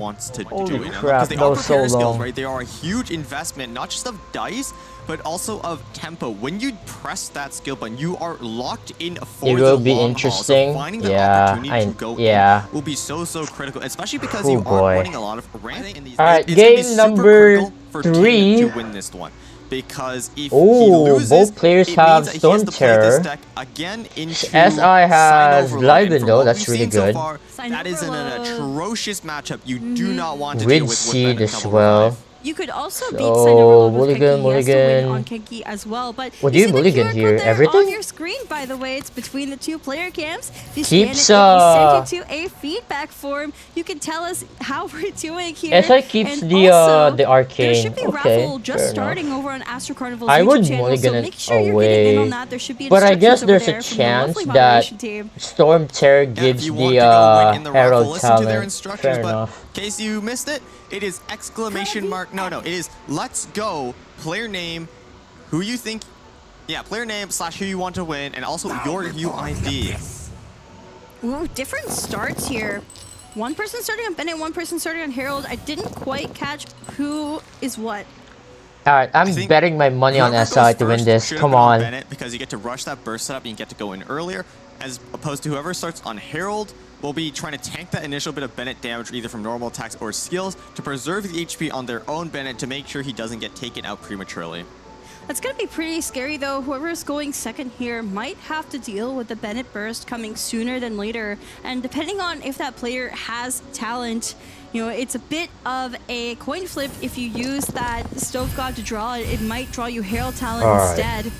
Holy crap, that was so long. Skills, right? They are a huge investment, not just of dice, but also of tempo. When you press that skill button, you are locked in for it will be interesting. So finding that opportunity to go in will be so critical, especially because you are running a lot of rank in these. Alright, it's game number 3 to win this one. Because if he loses, both players have Storm Terror. Again into SI has Live Window, that's really good. That is an atrocious matchup. You do not want to Rid deal with Seed Bennett as double well. live. You could also beat Sign with Kenki. He has to win on Kenki as well. But what do you mulligan here? Everything? On your screen, by the way, it's between the 2 player cams. Keeps sent it to a feedback form. You can tell us how we're doing here. SI keeps and the also, arcane. There should be a raffle just starting over on Astro Carnival's I would YouTube channel, mulligan so it make sure you're away. getting in on that. There should be But I guess instructions there's over a there from the chance lovely that moderation team. Storm Terror gives the Herald talent. Fair enough. In case you missed it, it is exclamation mark. No, it is let's go. Player name, who you think, player name / who you want to win, and also your UID. Ooh, different starts here. One person starting on Bennett, one person starting on Herald. I didn't quite catch who is what. Alright, I'm betting my money on SI to win this. Come on. Bennett, because you get to rush that burst setup and you get to go in earlier, as opposed to whoever starts on Herald will be trying to tank that initial bit of Bennett damage either from normal attacks or skills to preserve the HP on their own Bennett to make sure he doesn't get taken out prematurely. That's going to be pretty scary, though. Whoever's going second here might have to deal with the Bennett burst coming sooner than later. And depending on if that player has talent, you know, it's a bit of a coin flip. If you use that Stove God to draw it, it might draw you Herald talent instead.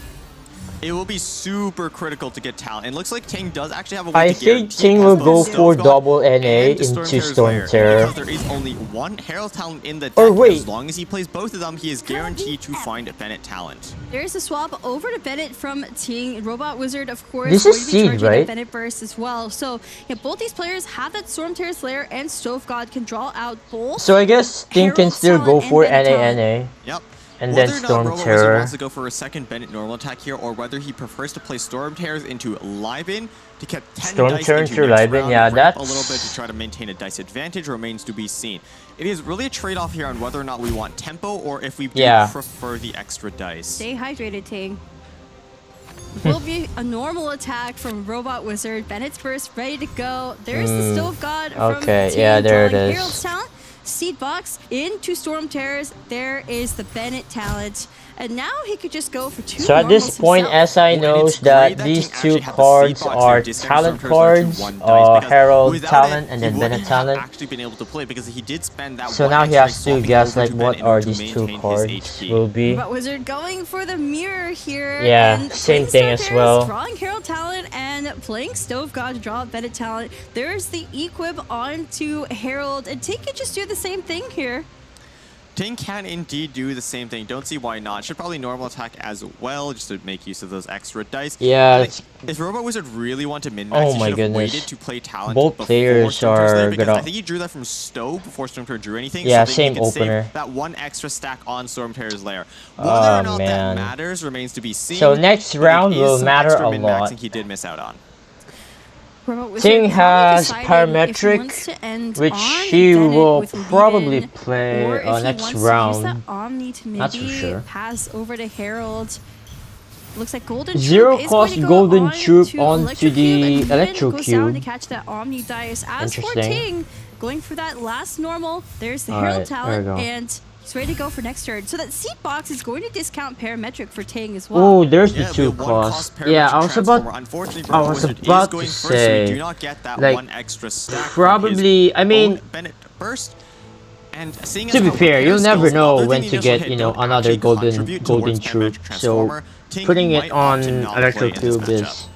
It will be super critical to get talent. It looks like Ting does actually have a way I think Ting will go for double NA into Storm Terror. Because there is only one Herald talent in the deck. Or wait. As long as he plays both of them, he is guaranteed to find Bennett talent. There's a swap over to Bennett from Ting. Robotwizard, of course, this is Seed, right? Bennett burst as well. So yeah, both these players have that Storm Terror Slayer, and Stove God can draw out both. So I guess Ting can still go for NA. Yep. And then Storm Terror. Wants to go for a second Bennett normal attack here, or whether he prefers to play Storm Terrors into Live-In to get 10 Storm dice Terror into into Live-In, yeah, that's a little bit to try to maintain a dice advantage remains to be seen. It is really a trade-off here on whether or not we want tempo or if we do prefer the extra dice. Stay hydrated, Ting. Will be a normal attack from Robotwizard. Bennett's burst ready to go. There's the Stove God from Ting. There it is. Herald's talent. Seed box into Storm Terrors. There is the Bennett talent. And now he could just go for 2 So at this point, himself. SI knows that these 2 cards are talent cards, Herald talent and then Bennett talent. Actually been able to play because he did spend that so now he has to guess like what are these 2 cards will be. Robotwizard going for the mirror here. Yeah, and same thing as well. Drawing Herald talent and playing Stove God to draw Bennett talent. There's the equip onto Herald, and Ting can just do the same thing here. Ting can indeed do the same thing. Don't see why not. Should probably normal attack as well, just to make use of those extra dice. Yeah. If Robotwizard really want to min-max, he should have waited to play talent. Both players are gonna. I think he drew that from Stove before Storm Terror drew anything. Yeah, so same he could opener. Save that 1 extra stack on Storm Terror's lair. Whether or not that matters remains to be seen. So next round will matter a lot. He did miss out on. Ting has Parametric, which he will probably play next round. That's for sure. Pass over to Herald. Looks like Golden Zero Troop cost is going to Golden go Troop on onto the Electro goes down to Cube. catch that Omni Dice. As for Ting, going for that last normal, there's the Alright, Herald talent, there we go. and he's ready to go for next turn. So that seat box is going to discount Parametric for Ting as well. Oh, there's the 2 cost. Yeah, I was about to say, like, probably, I mean, to be fair, you'll never know when to get, you know, another golden troop. So putting it on Electro Cube is,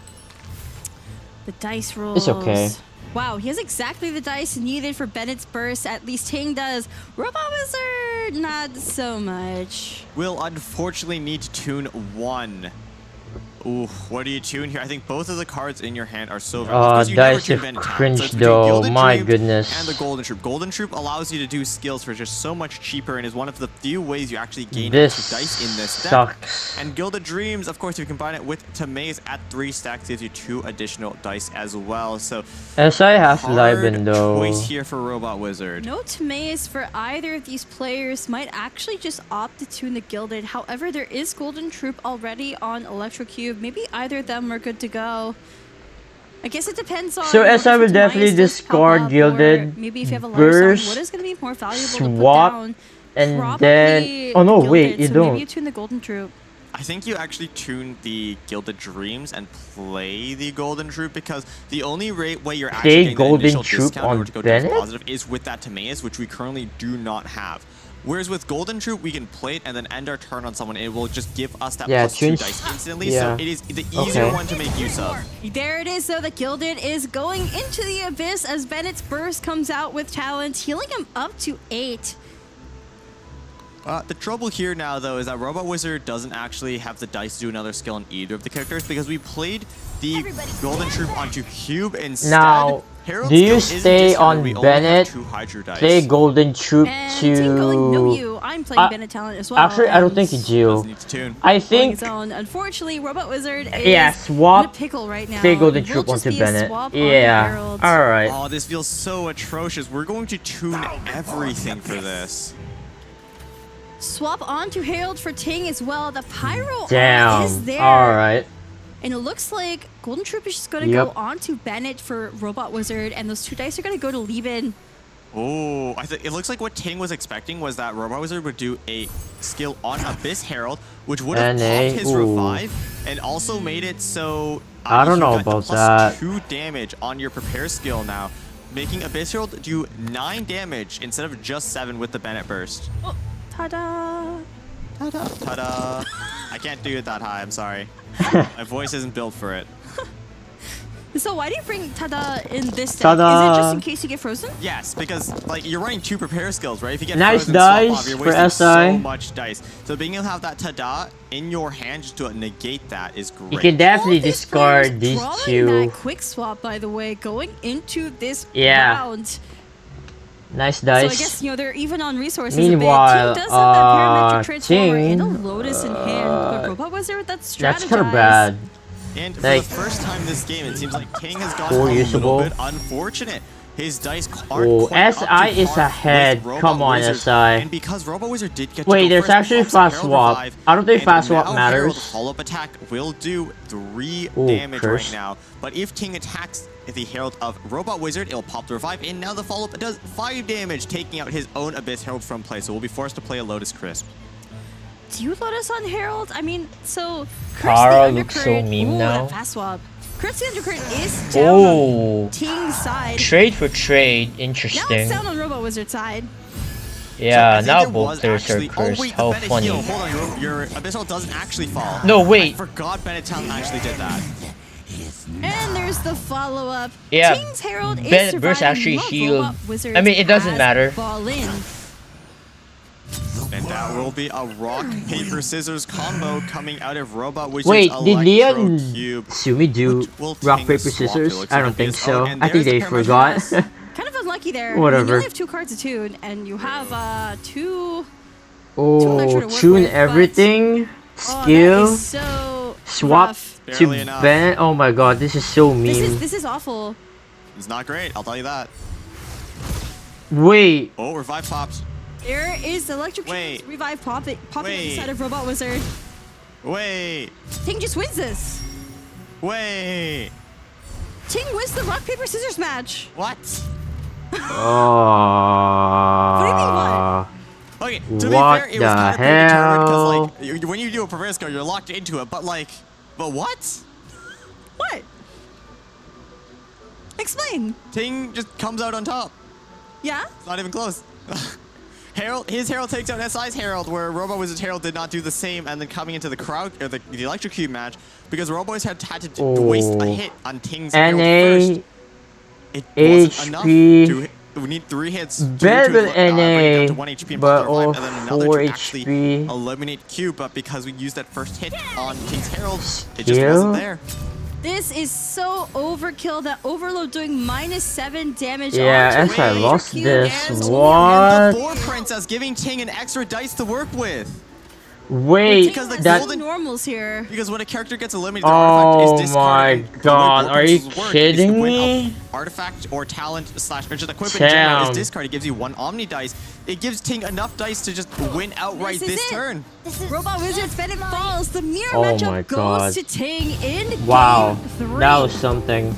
the dice rolls. it's okay. Wow, he has exactly the dice needed for Bennett's burst. At least Ting does. Robotwizard, not so much. Will unfortunately need to tune 1. Ooh, what do you tune here? I think both of the cards in your hand are so very Dice have cringed though, my goodness. And the Golden Troop. Golden Troop allows you to do skills for just so much cheaper and is one of the few ways you actually gain extra dice in this deck. Sucks. And Gilded Dreams, of course, if you combine it with Tamaze at 3 stacks, gives you 2 additional dice as well. So SI has Liven though. Choice here for Robotwizard. No Tamaze for either of these players. Might actually just opt to tune the Gilded. However, there is Golden Troop already on Electrocube. Maybe either of them are good to go. I guess it depends on. So SI will definitely discard Gilded, maybe if you have a burst, what is going to be more valuable swap, to put down? and Probably then. Oh no, Gilded, wait, you so don't. Maybe you tune the Golden Troop. I think you actually tune the Gilded Dreams and play the Golden Troop because the only way you're actually getting the initial discount in order to go to positive is with that Tamaze, which we currently do not have. Whereas with Golden Troop, we can play it and then end our turn on someone. It will just give us that plus 2 dice instantly, so it is the easier one to make use of. There it is, though. The Gilded is going into the abyss as Bennett's Burst comes out with talent, healing him up to 8. The trouble here now, though, is that Robotwizard doesn't actually have the dice to do another skill on either of the characters because we played the Golden Troop onto Cube instead. Now, do you stay on Bennett, play Golden Troop to... I'm playing Bennett talent as well. Actually, I don't think you do. I think... Unfortunately, Robotwizard is swap, in a pickle right now. play Golden Troop onto Bennett. Yeah, alright. Oh, this feels so atrocious. We're going to tune everything for this. Swap onto Herald for Ting as well. The Pyro is there. Alright. And it looks like Golden Troop is just going to go on to Bennett for Robotwizard, and those 2 dice are going to go to Lieben. Oh, it looks like what Ting was expecting was that Robotwizard would do a skill on Abyss Herald, which would have popped his revive, and also made it so I don't know about that. +2 damage on your prepare skill now, making Abyss Herald do 9 damage instead of just 7 with the Bennett burst. Oh, ta-da! Ta-da! Ta-da! I can't do it that high. I'm sorry. My voice isn't built for it. So why do you bring Tada in this deck? Is it just in case you get frozen? Yes, because like you're running 2 prepare skills, right? If you get frozen, swap off, you're wasting SI. so much dice. So being able to have that Tada in your hand just to negate that is great. You can definitely discard these 2. That quick swap, by the way, going into this round. Nice dice. So I guess, you know, they're even on resources Meanwhile, a bit. Ting does have that parametric transformer and a Lotus in hand. But Robotwizard, that's strategized. That's kind of bad. And for the first time this game, it seems like Ting has gotten a little bit unfortunate. His dice aren't quite SI is ahead. Come on, SI. And because Robotwizard did get Wait, there's actually fast swap. I don't think fast swap matters. Follow-up attack will do 3 damage right now. But if Ting attacks the Herald of Robotwizard, it'll pop the revive, and now the follow-up does 5 damage, taking out his own Abyss Herald from play. So we'll be forced to play a Lotus Crisp. Do you Lotus on Herald? I mean, so Kara looks so meme now. Fast swap. Chris the Undercurrent is down on Ting's side. Trade for trade, interesting. Now it's down on Robotwizard's side. Yeah, so now both players are cursed. How funny. Hold on, your Abyss Herald doesn't actually fall. No, wait. I forgot Bennett Town actually did that. And there's the follow-up. Yeah, Ting's Herald is Bennett burst actually healed. I mean, it doesn't matter. And that will be a rock, paper, scissors combo coming out of Robotwizard's Wait, did Leon Cube. Sumi do rock, paper, scissors? I don't think so. I think they forgot. Kind of unlucky there. Whatever. You only have 2 cards to tune, and you have 2... tune everything. Skill. So swap rough. to Bennett. Oh my god, this is so mean. This is awful. It's not great, I'll tell you that. Wait. Oh, revive pops. There is electric revive popping inside of Robotwizard. Wait. Ting just wins this. Wait. Ting wins the rock, paper, scissors match. What? What do you mean what? Okay, to be fair, it was kind of predetermined because like when you do a prepare skill, you're locked into it, but like, what? What? Explain. Ting just comes out on top. Yeah? It's not even close. His Herald takes out SI's Herald, where Robotwizard's Herald did not do the same, and then coming into the the Electrocube match, because Robotwizard had to waste a hit on Ting's Herald first. It wasn't enough to we need 3 hits. Better than NA, to 1 HP and but both their life, and then another 4 to actually HP. eliminate Q. But because we used that first hit on King's Herald, it just wasn't there. This is so overkill. That Overload doing -7 damage. Yeah, onto I Major lost Q this. and What? And the 4 Princess giving Ting an extra dice to work with. Wait, Because the that. golden normals here. Because when a character gets eliminated, their artifact is discarded. Oh my god, are you kidding me? Artifact or talent / magic equipment gem is discarded. It gives you 1 Omni dice. It gives Ting enough dice to just win outright this turn. Robotwizard Bennett falls. The mirror Oh my matchup god. goes to Ting in Wow, game 3. that was something.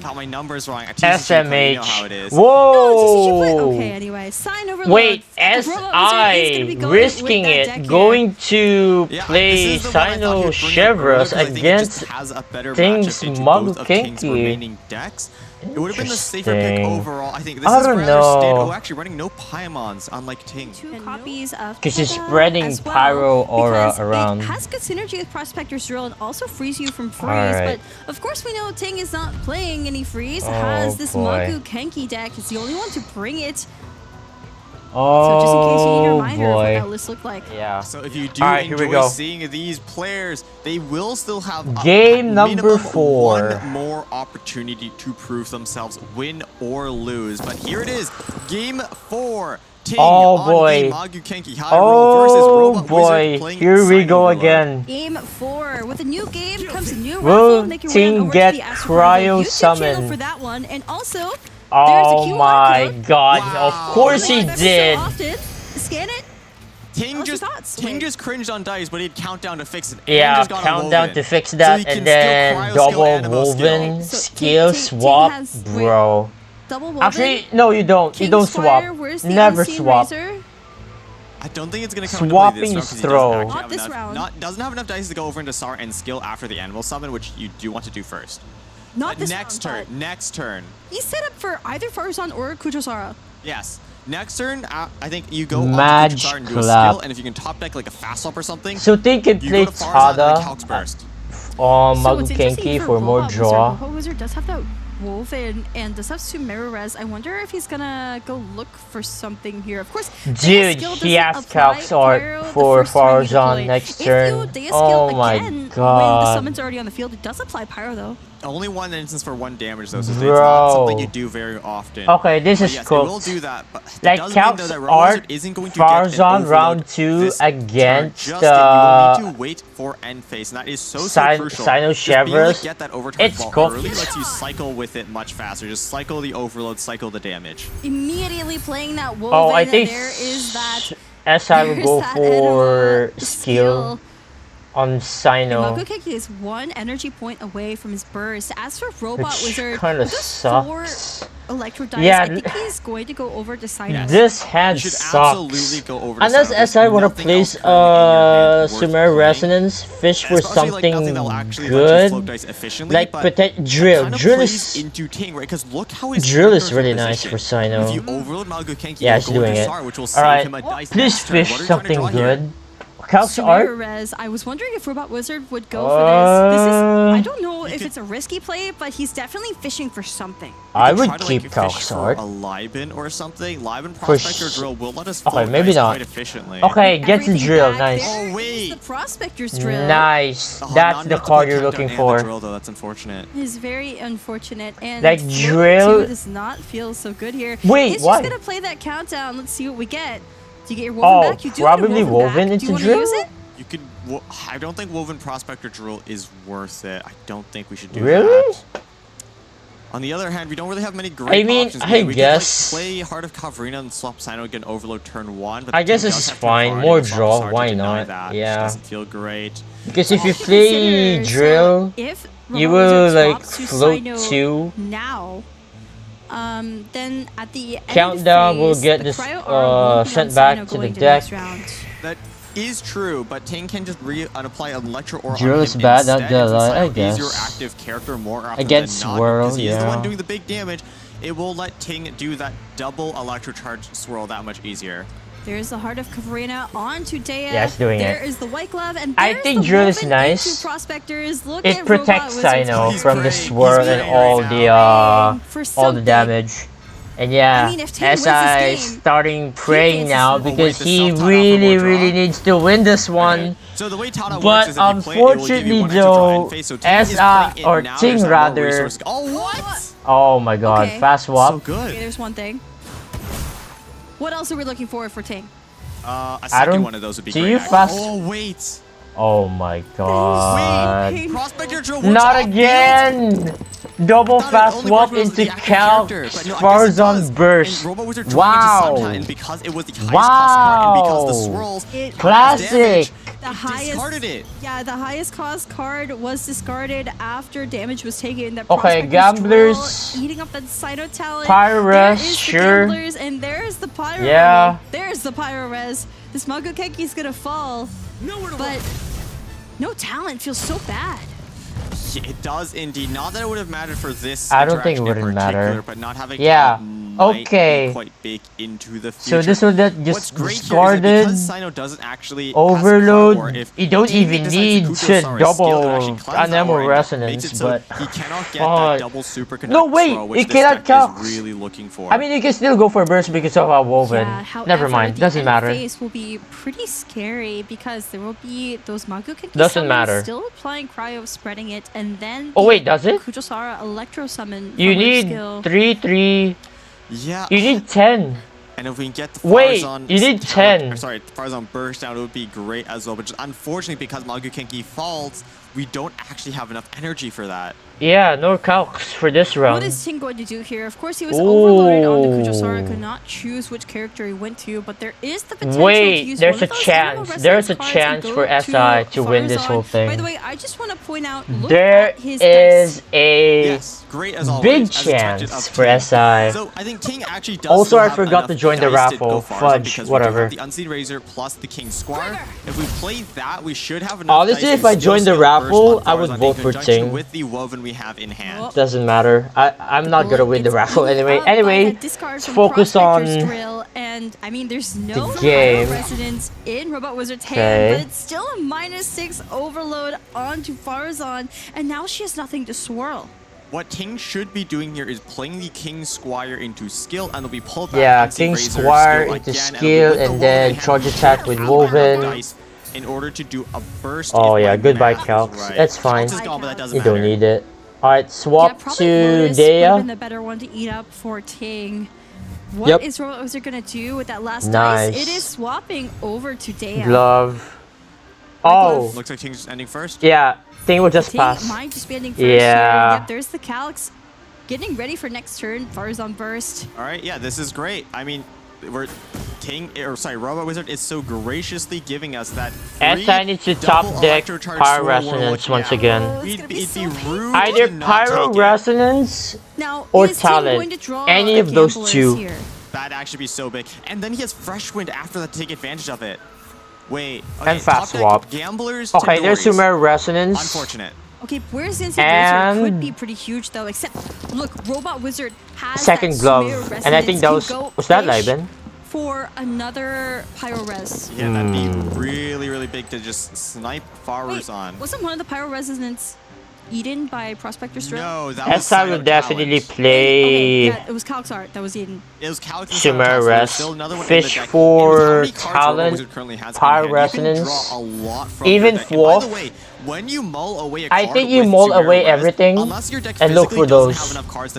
Got my numbers wrong. I SMH. You know how it is. Whoa! Okay, anyway, sign overload. Wait, Robotwizard is gonna be SI going risking with that deck it, here. going to Yeah, play this is the one I thought he would bring up Sino-Chevrolet earlier, 'cause I think it just against has a better Ting's matchup into both of King's Magu remaining decks. It would have been the safer pick Interesting. overall. I think this I is don't rather know. Oh, actually running no Paimons, unlike Ting. 2 copies of 'Cause she's Peta spreading as well, pyro aura because around. It has good synergy with Prospector's Drill and also frees you from freeze. Alright. But of course, we know Ting is not playing any freeze. Oh, Has this boy. Magu Kenki deck. It's the only one to bring it. So just in case you need a Oh reminder of what boy. that list looked like. Yeah. So if you do Alright, here we enjoy go. seeing these players, they will still have Game at number minimum 4. 1 more opportunity to prove themselves, win or lose. But here it is, game 4. Ting Oh, on boy. the Magu Kenki high roll versus Oh Robotwizard boy, playing here we Sign go Overload. again. Game 4. With a new game comes a new Will raffle. Make your way Ting on over get to the Astro cryo YouTube channel summon? for that one. And also, there's a Oh QR my code. god, Wow. of course he Every so did. often, scan it. Ting What's your just thoughts? Ting Wait. just cringed on dice, but he'd countdown to fix it. and Yeah, just got a countdown woven. to fix So that he and can then still cryo double skill Animo skill. woven So skill Ting swap, has- bro. Double woven. Actually, no, you don't. You don't swap. Kingsfire, where's the Never Unseen swap. Razor? I don't think it's gonna come Swapping into play is this throw. round, 'cause Not he this round. doesn't have enough dice to go over into Sar and skill after the animal summon, which you do want to do first. Not this Next round, turn, next turn. but he's set up for either Farzan or Kuchosara. Yes. Next turn, I think you go Mad on to Kuchar and do a clap. skill, and if you can top deck like a fast swap or something, So they can you play go to Farzan and Tada Calx Burst. on So Magu what's interesting Kenki for for more Robotwizard, draw. Robotwizard does have that woven and does have Sumeru Res. I wonder if he's gonna go look for something here. Of course, Dude, Daya skill he doesn't has apply Calx art pyro the for first turn you Farzan deploy. next If turn. you Daya skill Oh my again when the god. summon's already on the field, it does apply pyro though. Only one instance for 1 damage though, so it's Bro. not something you do very often. Okay, this But is yes, it will cooked. do that, but Like that doesn't mean though Calx that Robotwizard art, isn't going to get an Farzan overload round 2 this turn against just yet. You will need to wait for end phase, and that is so crucial. Just being able Sino-Chevrolet. to get that overtime It's ball cooked. early lets you cycle with it much faster. Just cycle the overload, cycle the damage. Immediately playing that woven, Oh, I think there is that. SI will there's go that for Enema skill on And Sino. Magu Kenki is 1 energy point away from his burst. As for Robotwizard, kinda with those 4 sucks. electro dice, Yeah, I think he's going to go over to Sino. Yes. This You hand should sucks. absolutely go over to Unless Sino. There's SI want to nothing place else currently in your hand worth Sumer playing. Resonance, fish for Especially, like, something nothing that'll actually let you float good. dice efficiently, Like but drill. kind of Drill plays is into Ting, right? Because look how his drill is characters are really nice for positioned. Sino. If you overload Magu Kenki, Yeah, you'll she's go doing into it. Sar, which will save Alright, him a dice please next turn. What fish are you trying to something draw here? good. Calx Sumeru art. Res, I was wondering if Robotwizard would go for this. This is, I don't know if could- it's a risky play, but he's definitely fishing for something. I You would try to, keep like, Calx fish for art. a Liben or something. Liben For Prospector sh- Drill will let us Okay, float maybe dice not. quite efficiently. Okay, gets the Everything drill. back Nice. there Oh, is wait. the Prospector's Drill. Nice. Oh, That's not the enough to card put you're countdown looking and the for. Drill, though. That's unfortunate. Is very unfortunate and Like floating drill- two does not feel so good here. Wait, He's why? just gonna play that countdown. Let's see what we get. Do you get your woven Oh, back? You do get a probably woven woven back. into Do you want to drill? use it? You could. I don't think Woven Prospector Drill is worth it. I don't think we should do Really? that. On the other hand, we don't really have many great I mean, options. I we guess- could, like, play Heart of Kavarina and swap Sino, get an Overload turn 1. But I the guess team this does is have fine. Kavarina More and swap draw, Sar to why deny not? that, which Yeah. doesn't feel great. Because if you To play consider, drill, so if you Robotwizard will like swaps to float Sino 2. now. Then at the end Countdown of the will phase, get the this cryo arm will be sent on back Sino to the going deck. next round. That is true, but Ting can just apply Electro Aura Drill on is him bad, not instead. gonna If lie, Sino I is your guess. active character more often Against than not, Swirl, because he is the one yeah. doing the big damage, it will let Ting do that double Electro Charge swirl that much easier. There's the Heart of Kavarina on to Daya. Yeah, it's doing There it. is the White Glove, and I there's think the drill is woven nice. into Prospectors. Look It at protects Robotwizard's Sino He's from the great. swirl He's and great all right the now. For all the something. damage. And yeah, I mean, if Ting wins SI this is game, starting praying gets now this one. because the he self-taught really, alpha will really draw. needs to win this one. So the way Tana works But is if you play it, it will give you unfortunately one extra draw in though, face. So Ting is SI playing it or now, Ting there's not more rather. resources. Oh, what? Oh my god, Okay. fast So swap. good. Okay, there's one thing. What else are we looking for Ting? A don't second one of those would be see great. you actually. fast- Oh, wait. Oh my god. Wait. Prospector drill works Not off field. again! Double Thought it fast only swap worked when it was into the active character, Calcs, but no, I guess it Farzan does. burst. And Robotwizard drawing Wow. into Santa, and because it was the highest cost card, and because the swirls It- Classic. damage, The it highest, discarded it. Yeah, the highest cost card was discarded after damage was taken. That Okay, Prospector's Gamblers. Drill eating up that Cyno talent. Pyro There Res, is the sure. Gamblers, and there's the Pyro. Yeah. There's the Pyro Res. This Magokenki's gonna fall, but no talent feels so bad. It does indeed. Not that it would have mattered for this. I don't think it interaction in wouldn't matter. particular, But not having Yeah, talent might okay. be quite big into the So future. this one that What's just great here is discarded. that because Cyno doesn't actually has Overload. power, if You don't Ting even decides need Kujo to Sara's skill double to actually cleanse that Anemo aura and Resonance, makes it so but he cannot get fuck. that double super connect No, wait, throw, which it this cannot deck count. is really looking for. I mean, you can still go for burst because of how woven. Yeah, however, Never mind, the doesn't end matter. phase will be pretty scary because there will be those Magokenki Doesn't summons matter. still applying cryo, spreading it, and then Oh wait, does it? Kujosara Electro Summon. You from her need skill. 3. yeah. You need 10. And if we can get the Wait, Farzan you need talent- 10. or sorry, Farzan burst down, it would be great as well. But just unfortunately, because Magokenki falls, we don't actually have enough energy for that. Yeah, no calcs for this What round. is Ting going to do here? Of course, he was overloaded on the Kujosara, Ooh. could not choose which character he went to, but there is the potential to Wait, use there's one a of those chance. Animal There's a Resonance cards chance and for go SI to win this Farzan. whole thing. By the way, I just want to point out, look There at his is dice. a Yes, great as always. big as expected chance of for Ting. SI. So I think Ting actually does. Also, still I have forgot to enough join the dice to raffle. go Farzan Fudge, because we whatever. do have the Unseen Razor plus the King Squire. If we play that, we should have enough. Honestly, dice if to I still joined the skill burst raffle, on I would Farzan vote in for conjunction Ting. with the Woven we have in hand. Oh. Doesn't matter. I'm not gonna win the It's raffle eaten anyway. up by Anyway, that discard let's from focus on Prospector's Drill, and I mean, there's no the game. Pyro Resonance in Robotwizard's Okay. hand, but it's still a -6 overload onto Farzan, and now she has nothing to swirl. What Ting should be doing here is playing the King Squire into skill, and it'll be pulled back. Yeah, Unseen King Razor Squire skill into again, skill, it'll be with the and Woven then in hand. charge We attack have with enough Woven. dice in order to do a burst. Oh if yeah, my goodbye math is calcs. right. That's fine. Calcs is gone, but that doesn't You don't matter. need it. Alright, swap probably to Lotus would have been Dea. the better one to eat up for Ting. What Yep. is Robotwizard gonna do with that last Nice. dice? It is swapping over to Dea. Glove. Oh, Looks like Ting's ending first. yeah. Thing will just Ting pass. might just be ending first Yeah. here. Yep, there's the Calx. Getting ready for next turn. Farzan burst. All right, yeah, this is great. I mean, Robotwizard is so graciously giving us that free SI needs to double top deck electrocharge Pyro swirl Resonance we're once looking at. again. Oh, it's It'd gonna be be so rude Either to not Pyro take it. Resonance Now, or is Ting Talent. going to draw Any a of those Gamblers two. Here? That'd actually be so big. And then he has Fresh Wind after that to take advantage of it. Wait. And Fast top deck Swap. Gamblers Okay, to there's Dories. Sumer Resonance. Unfortunate. Okay, where's Instant Razor could And- be pretty huge though, except look, Robotwizard has Second that glove. Smear And I think that Resonance to was that go fish Liben? for another Pyro Res. Yeah, that'd be really, really big to just snipe Wait, Farzan. wasn't one of the Pyro Resonance eaten by Prospector's Drill? No, that was SI will Cyno definitely Talent. Okay, play yeah, it was Calx Art that was eaten. It was Calix and Sumer Cyno Talent, so Res, there's still another one in the Fish deck. for And with how many cards Talent, Robotwizard currently has in Pyro hand, you can Resonance, draw a lot from even your deck. And by the Fluff. way, when you mull away a I card think you with mull Sumer away Res, everything unless your deck and look physically for doesn't those. have enough cards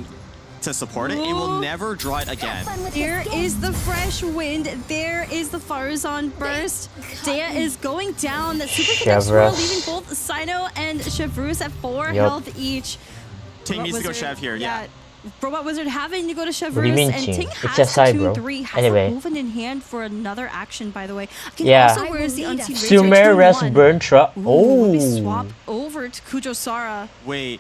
to support it, it will never draw it again. There is the Fresh Wind. There is the Farzan burst. Dea is going down. That Super Connect Swirl, Chevreuse. leaving both Cyno and Chevreuse at 4 Yup. health each. Ting needs to go Robotwizard- Chev here, yeah. Robotwizard having to go to Chevreuse, What do you mean, and Ting? Ting It's has SI, to bro. 2-3, has Anyway. the Woven in hand for another action, by the way. Okay, Yeah. also where's the Unseen Razor? Sumer Res 2-1. Burn Truck. Ooh, we Oh. swap over to Kujosara. Wait,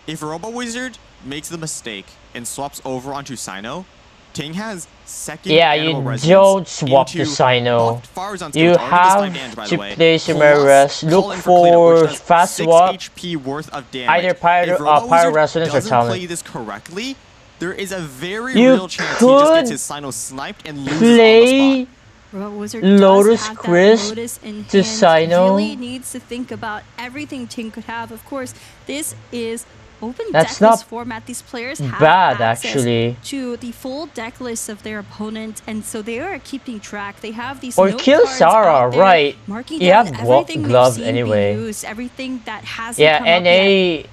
if Robotwizard makes the mistake and swaps over onto Cyno, Ting has second Yeah, Animal you Resonance don't swap to into Cyno. buffed Farzan You skills, already have this damage, by the to way, play Sumer plus Res. call Look in cleanup, for which does Fast 6 Swap. HP worth of damage. Either Pyro- If Pyro Robotwizard Resonance or doesn't Talent. play this correctly, there is a very You real chance he just could gets his Cyno sniped and loses on Play the Robotwizard Lotus does have that Crisp Lotus in to hand. Cyno. Really needs to think about everything Ting could have. Of course, this is open That's decklist not format, these players have bad, access actually. to the full deck list of their opponent, and so they are keeping track. They have these Or note kill cards Sarah, out there, right? marking You down have everything glove they've seen anyway. be used, everything that hasn't Yeah, come up yet.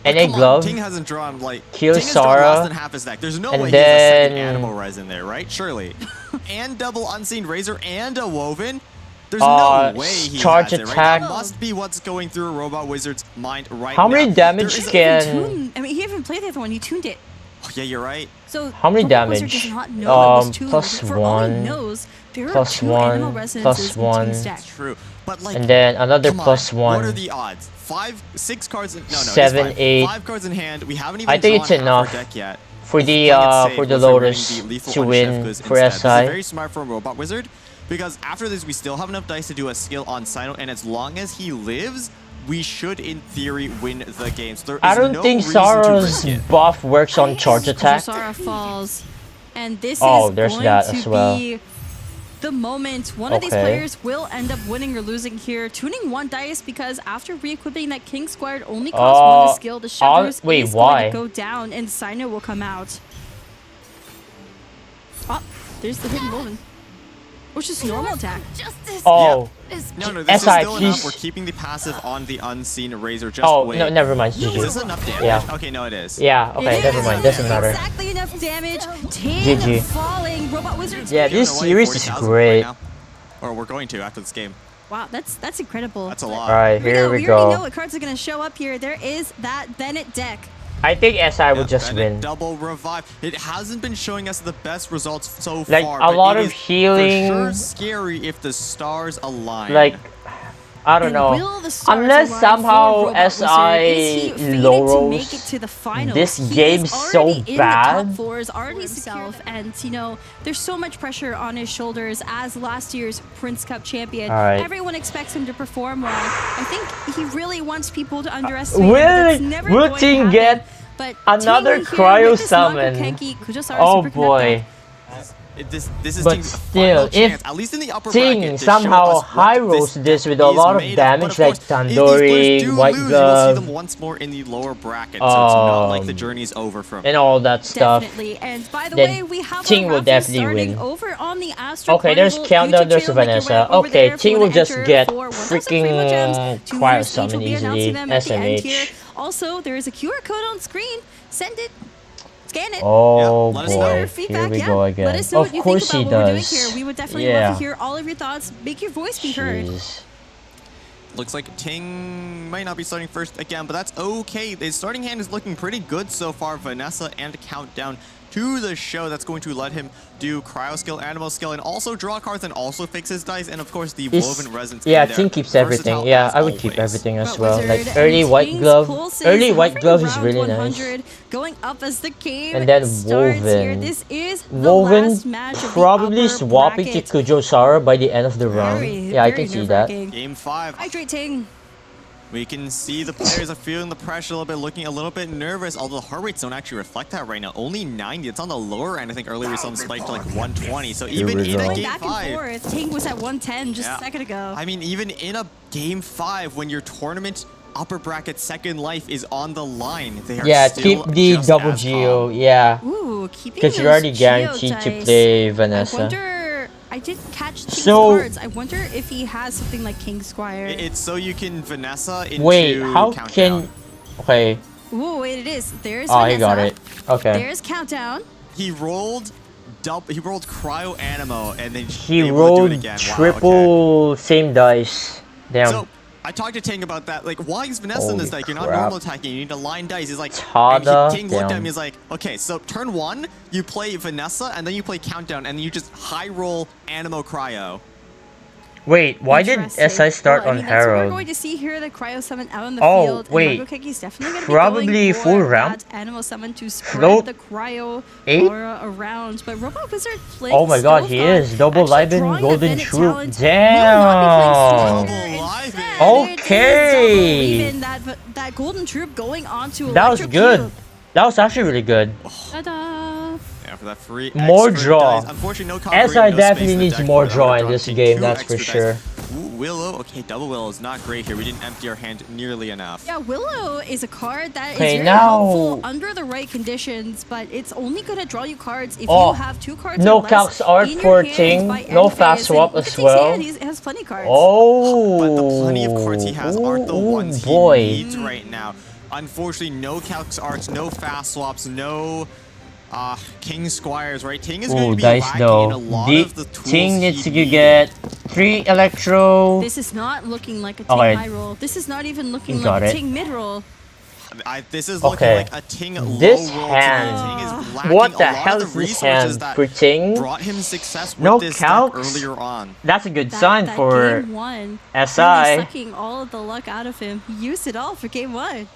NA Come on, glove. Ting hasn't drawn like Kill Ting has drawn Sarah, less than half his deck. There's no and way he has a second then- animal res in there, right? Surely. And double unseen razor and a woven. There's no way he charge has it, attack. right? That must be what's going through Robotwizard's mind right How now. many damage There is- can... I mean, he even played the other one. He tuned it. Oh, yeah, you're right. So How many Robotwizard damage? does not know it was tuned. Plus For all he 1, knows, there are plus 2 1, animal resonances plus in 1. Ting's deck. True. But like, And then another come on, plus 1. What are the odds? 5, 6 cards in, no, 7, it's 5. 8. 5 cards in hand. We haven't even I think drawn it's half enough our deck yet. for the Playing it safe for the was running Lotus the lethal to on win Chef Goose for instead. This is SI. very smart from Robotwizard, because after this we still have enough dice to do a skill on Sino, and as long as he lives, we should in theory win the game. So there is I don't no think reason to Sarah's risk it. buff works on charge attack. Sarah falls, and this Oh, is there's going that to as well. be the moment one of these Okay. players will end up winning or losing here. Tuning 1 dice because after re-equipping that King Squire, it only costs 1 to skill. The Chevreuse wait, is why? going to go down, and Sino will come out. Oh, there's the hidden woman. Which is normal attack. Oh, No, this SI, is still enough. please. We're keeping the passive on the unseen razor. Just oh, wait. no, never mind. Is this GG. enough damage? Yeah. Okay, no, it is. Yeah, okay, It never is mind. Doesn't matter. Exactly enough damage. Ting GG. falling. Robotwizard's Yeah, Giving this away series is 40,000 great. right now. Or we're going to after this game. Wow, that's incredible. That's a lot. Alright, here we We already know go. what cards are going to show up here. There is that Bennett deck. I think SI will Yeah, just Bennett win. Double revive. It hasn't been showing us the best results so Like, far. a but lot it of is healing. For sure scary if the stars align. Like, I don't And know. will the stars Unless align somehow for Robotwizard? Is he SI fated to make it lowers to the finals? this He game is so already in bad. the top 4s, already himself, and you know there's so much pressure on his shoulders as last year's Prince Cup champion. Alright. Everyone expects him to perform well. I think he really wants people to underestimate him. That's never Will going to Ting happen. get But another Ting here cryo with this summon? Makokenki, Kujosara Oh Super Connect boy. deck. This is But Ting's still, final if chance, at least in the upper Ting bracket, to somehow show us what high rolls this with a is lot of made damage But of like course, if these players Tandoori, do White lose, you will see Glove, them once more in the lower bracket, so it's not like the journey's over from. and all that stuff. Definitely. And by the Then way, we have Ting our will raffle definitely starting win. over on the Astro Okay, there's Carnival countdown, YouTube there's channel. Make your way Vanessa. over Okay, there if Ting you will wanna just enter get for 1,000 freaking Primo Gems. 2 cryo winners each summon will be announcing easily. them at the end SMH. here. Also, there is a QR code on screen. Send it. Scan it. Oh let us know boy, Your here feedback, we yeah. go again. Let us know Of what you course think he about what we're doing does. here. We would definitely Yeah. love to hear all of your thoughts. Make your voice be heard. Jeez. Looks like Ting might not be starting first again, but that's okay. His starting hand is looking pretty good so far. Vanessa and Countdown to the show. That's going to let him do Cryo skill, Animal skill, and also draw cards and also fix his dice. And of course, the Woven Resonance. Yeah, in there. Ting keeps everything. Versatile Yeah, as I would keep always. everything as But well. Wizard Like and early White Ting's Glove. pulses Early White hovering Glove is around really nice. 100, going up as the game And then starts here. Woven. This is the Woven last match of probably the upper swapping to bracket. Kujosara by the end of the round. Very, Yeah, I very can see that. nerve-wracking. Game 5. Hydrate Ting. We can see the players are feeling the pressure a little bit, looking a little bit nervous, although the heart rates don't actually reflect that right now. Only 90. It's on the lower end. I think earlier we saw them spike to like 120. So even we in go. a Going game back and 5, forth. Ting was at 110 just Yeah. a second ago. I mean, even in a game 5, when your tournament upper bracket second life is on the line, they are Yeah, still keep the just double as Geo. calm. Yeah, Ooh, keeping because those you're already Geo guaranteed to dice. play I Vanessa. wonder. I didn't catch King's So- cards. I wonder if he has something like King Squire. It's so you can Vanessa into Wait, how Countdown. can? Okay. Ooh, wait, it is. There's Oh, Vanessa. he got it. Okay. There's Countdown. He rolled he rolled Cryo Animo and then He able to do it rolled again. Wow, okay. triple same dice. Damn. So I talked to Ting about that. Like, why is Vanessa in this Holy deck? You're not crap. normal attacking. You need to line dice. He's like, Tada, and Ting looked at damn. him. He's like, okay, so turn 1, you play Vanessa, and then you play Countdown, and then you just high roll Animo Cryo. Wait, why did Interesting. SI start Well, I on mean, that's what we're Herald? going to see here. The Cryo Summon out on the Oh, field. wait. And Makokeki's definitely going to be Probably going for full ramp? that Animal Summon to spread Float the Cryo 8? aura around. But Robotwizard playing Oh my god, Stealth he on, is. Double actually Liven, drawing Golden Bennett Troop. talent, will not be playing Damn. Stormtrooper. Double Instead, Liven. it is Okay. Double Liven, that Golden Troop going on to That was Electrocute. good. That was actually really good. Ta-da. Yeah, for that free More extra draw. dice. Unfortunately, no SI Conquering, no space definitely in the needs deck more for it. draw in Draw this 2 game, that's for extra sure. dice. Ooh. Willow. Okay, double Willow is not great here. We didn't empty our hand nearly enough. Yeah, Willow is a card that is Okay, very now- helpful under the right conditions, but it's only going to draw you cards if you have 2 cards no or less calcs art in for your hand Ting, by no end fast phase. swap And as look at Ting's well. hand, he has plenty cards. Oh, But the plenty of cards he has aren't the ones boy. he needs right now. Unfortunately, no calcs arts, no fast swaps, no King Squires, right? Ting is going Oh, to be dice lacking in a though. lot of the tools Ting needs he to needs. get 3 electro. This is not looking like a Ting Okay. high roll. This is not even looking Got like a it. Ting mid roll. This is looking Okay. like a Ting low This roll. hand- Ting is lacking What the a lot hell of is the this resources hand that for Ting? brought him success with No this deck calcs? earlier on. That's a good That, sign that for game 1. SI. Really sucking all of the luck out of him. He used it all for game 1.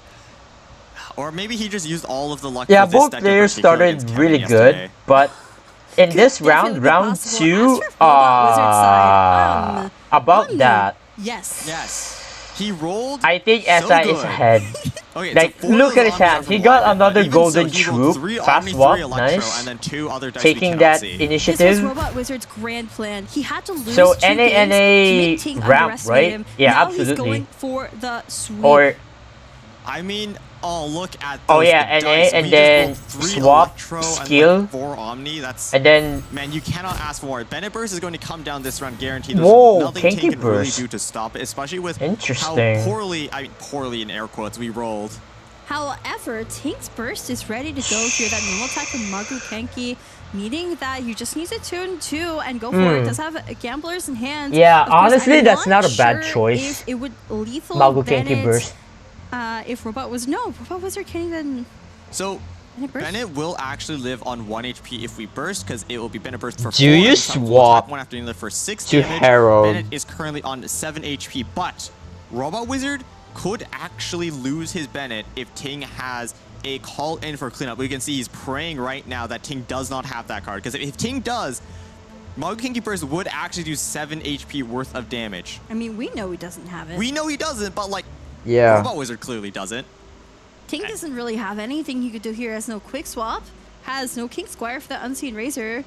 Or maybe he just used all of the luck Yeah, for this both deck in players particular started against really Kevin good, yesterday. but in this Definitely round, be round possible. 2, As for Robotwizard's side, about that, Yes. Yes. He rolled I think so SI is good. ahead. Okay, Like, so 4 look at his Omni hands. from He got Water, but another even golden so, he rolled troop, 3 fast Omni, swap, 3 Electro, nice. and then 2 other dice we Taking cannot that see. This was initiative. Robotwizard's grand plan. He had to lose So 2 NA games to make Ting ramp, underestimate right? him. Yeah, now absolutely. he's going for the sweep. Or, I mean, oh, look at Oh, those, yeah, the NA, dice. and We then just rolled 3 swap, Electro skill. and like 4 Omni. That's... and then, Man, you cannot ask for more. Bennett Burst is going to come down this round, guaranteed. There's Whoa, nothing Kinky Ting can really Burst. do to stop it, especially with Interesting. how poorly, I mean poorly in air quotes, we rolled. However, Ting's Burst is ready to go here. That normal attack from Magu Kenki, meaning that you just need to tune 2 and go for it. Does have gamblers in hand. Yeah, Of course, honestly, I'm that's not a bad sure choice. If it would lethal Magu Bennett, Kenki Burst. if Robotwizard can't even. So, Bennett Burst? Bennett will actually live on 1 HP if we burst, because it will be Bennett Burst for 4. Do you and some full swap attack, 1 after another for 6 to damage. Herald? Bennett is currently on 7 HP, but Robotwizard could actually lose his Bennett if Ting has a call in for cleanup. We can see he's praying right now that Ting does not have that card, because if Ting does, Magu Kinky Burst would actually do 7 HP worth of damage. I mean, we know he doesn't have it. We know he doesn't, but like, Yeah. Robotwizard clearly doesn't. Ting doesn't really have anything he could do here. Has no quick swap. Has no King Squire for the Unseen Razor.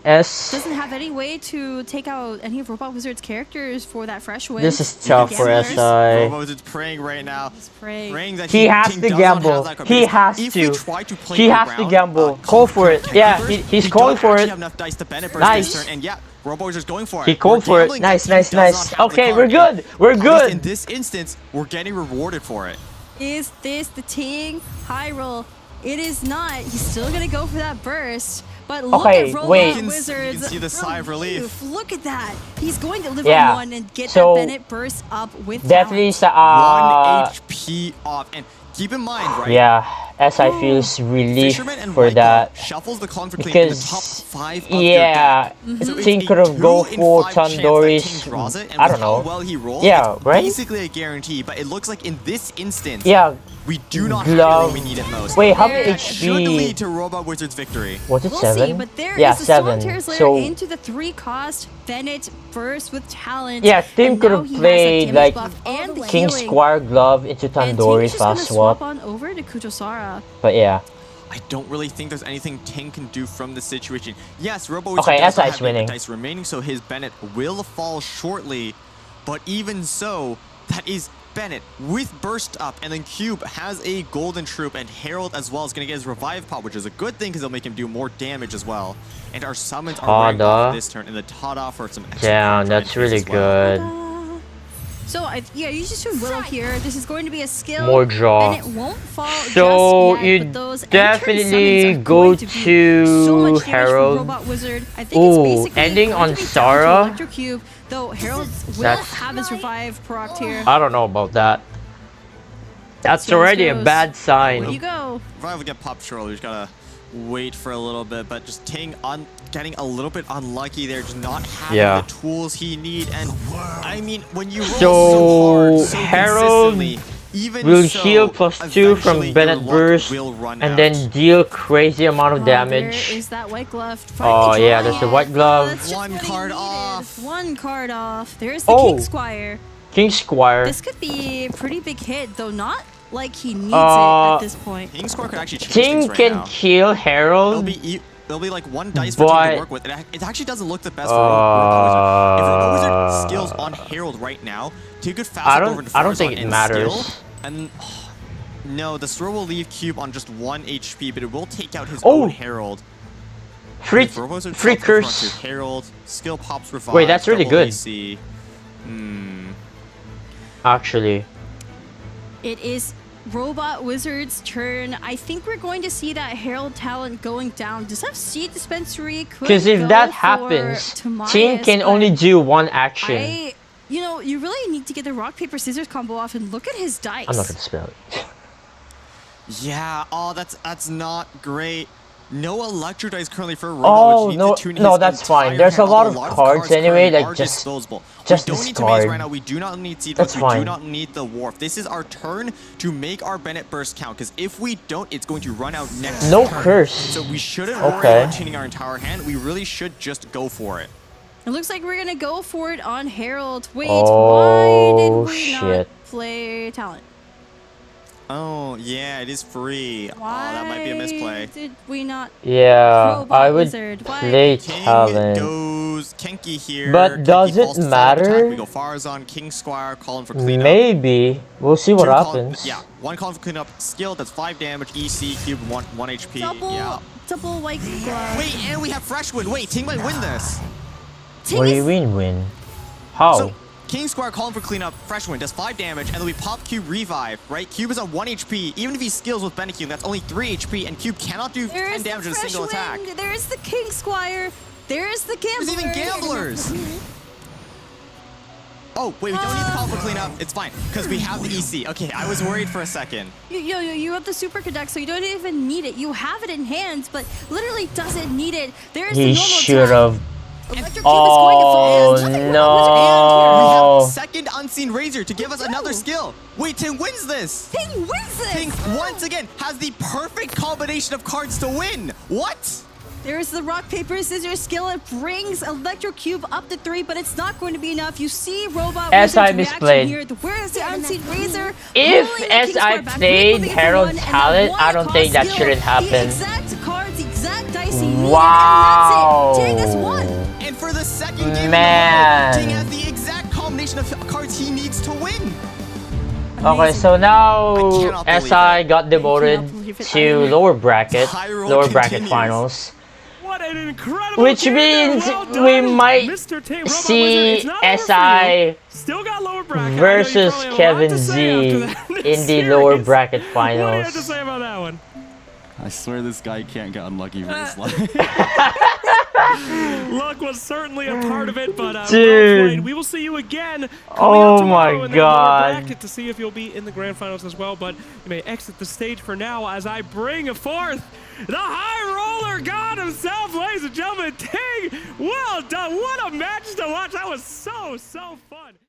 S. Doesn't have any way to take out any of Robotwizard's characters for that fresh win. This is tough for Gamblers. SI. Robotwizard's praying right now. He's praying. That He has Ting to does not have gamble. that card, He because has if to. we try to play He it has to around, gamble. Call for it. Kinky Yeah, Burst, he's we calling don't for actually it. have enough dice to Bennett Burst Nice. this turn, and yeah, Robotwizard's going for it. He called for it. gambling that Nice, Ting nice, does not nice. have the Okay, card, we're and good. We're at least in good. this instance, we're getting rewarded for it. Is this the Ting high roll? It is not. He's still gonna go for that burst. But look Okay, at wait. Robotwizard's You can see the sigh of relief. Look at that. He's going to live Yeah, on 1 and get so that Bennett burst up with Definitely talent. 1 HP off, and keep in mind, right? Yeah, SI feels relief Fisherman and for White Glove that. shuffles the clan for clean in the top Because 5 of your yeah, deck. So it's Ting a could have 2 go in for 5 chance that Tandoori's. Ting draws it, and I with don't know. how well he rolls, Yeah, it's right? basically a guarantee, but it looks like in this instance, Yeah. we do not have it Glove. when we need it most. Wait, how many There Should HP? lead to Robotwizard's victory. Was it We'll 7? see, but there Yeah, is a 7. Solitaire Slayer So into the 3-cost Bennett burst with talent. yeah, Tim and could now have he has a played damage like buff and the King healing. Squire Glove into And Ting Tandoori is just gonna fast swap swap. on over to Kujosara. But yeah, I don't really think there's anything Ting can do from this situation. Yes, Robotwizard Okay, does not SI's have winning. any dice remaining, so his Bennett will fall shortly. But even so, that is Bennett with Burst up, and then Cube has a Golden Troop, and Herald as well is going to get his Revive Pop, which is a good thing because it'll make him do more damage as well. And our summons are wearing off this turn, and the Tada for some extra damn, counter that's entries really as well. good. So, yeah, you just tune Willow here. This is going to be a skill. More draw. And it won't fall So just yet, you but those definitely entry summons are go going to be so much to damage Herald. from Robotwizard. I think Ooh, it's basically ending going on to be down to Sarah? Electrocube, though Herald will That's- have his revive procced here. I don't know about that. That's So this already a goes. bad Where sign. you go? Revive will get popped shortly. We just gotta wait for a little bit, but just Ting getting a little bit unlucky there, just not having Yeah. the tools he need. And I mean, when you roll So, so hard, so Harold consistently, even Will so, heal +2 from eventually Bennett your luck Burst, will run and out. then deal crazy amount of Oh, There damage. is that white glove. Oh, Finally yeah, drawing there's the it. white glove. That's just One what he card needed. off. One card off. There's the Oh. King Squire. King Squire. This could be a pretty big hit, though not like he needs it at this point. King Square could actually change Ting things right can now. kill Harold. There'll be like one dice for Ting But- to work with. It actually doesn't look the best for Robotwizard. If Robotwizard skills on Herald Herald right now, Ting could fast over to I don't think Farzad it and matters. skill, and no, the throw will leave Cube on just 1 HP, but it will take out his own Herald. Free curse. Herald, skill pops revive. Wait, that's really good. AC. Actually. It is Robotwizard's turn. I think we're going to see that Herald talent going down. Does have Seed Dispensary? Because if that happens, Ting can only do one action. You know, you really need to get the rock, paper, scissors combo off and look at his dice. I'm not going to spell it. Yeah, oh, that's not great. No electro dice currently for Robot. Oh, no, that's fine. There's a lot of cards anyway, like just discard. Right now. We do not need Seed That's we fine. do not need the Wharf. This is our turn to make our Bennett burst count, because if we don't, it's going to run out next No turn. curse. So we shouldn't worry about tuning our entire hand. We really should just go for it. It looks like we're going to go for it on Herald. Wait, why did we not play talent? Oh, yeah, it is free. Why oh, that might be a misplay. Did we not? Yeah, I would Wizard. play King talent. goes Kenki here. But does it matter? We go Farzad, King Squire, calling for cleanup. Maybe. We'll see what happens. Yeah, one calling for cleanup. Skill, that's 5 damage. EC, cube, 1 HP. Double white glove. Wait, and we have fresh win. Wait, Ting might win this. Ting What do you mean win? How? So, King Squire calling for cleanup, fresh win, does 5 damage, and then we pop Cube revive, right? Cube is on 1 HP. Even if he skills with Bennett Cube, that's only 3 HP, and Cube cannot do 10 damage in a single attack. There's the King Squire. There's the Gambler. There's even Gamblers. Oh, wait, we don't need the call for cleanup. It's fine, because we have the EC. Okay, I was worried for a second. You have the Super Conduct, so you don't even need it. You have it in hand, but literally doesn't need it. There's the normal should have. Oh, no! We have second Unseen Razor to give us another skill. Wait, Ting wins this! Ting wins this! Ting, once again, has the perfect combination of cards to win! What? There's the rock, paper, scissors skill. It brings Electro Cube up to 3, but it's not going to be enough. You see Robotwizard's misplayed. here. Where's the Unseen Razor? If SI played Herald talent, I don't think that shouldn't happen. The exact cards, exact dice he needed, Wow. and that's it. Ting has won. And for the second game Man. in a row, Ting has the exact combination of cards he needs to win. Okay, so now SI got demoted to lower bracket finals. What an incredible Which means we might see SI versus Kevin Z in the lower bracket finals. What do you have to say about that one? I swear this guy can't get unlucky for his life. Luck was certainly a part of it, but dude, we will see you again. Oh my god! To see if you'll be in the grand finals as well, but you may exit the stage for now as I bring forth the high roller god himself, ladies and gentlemen, Ting. Well done! What a match to watch! That was so fun.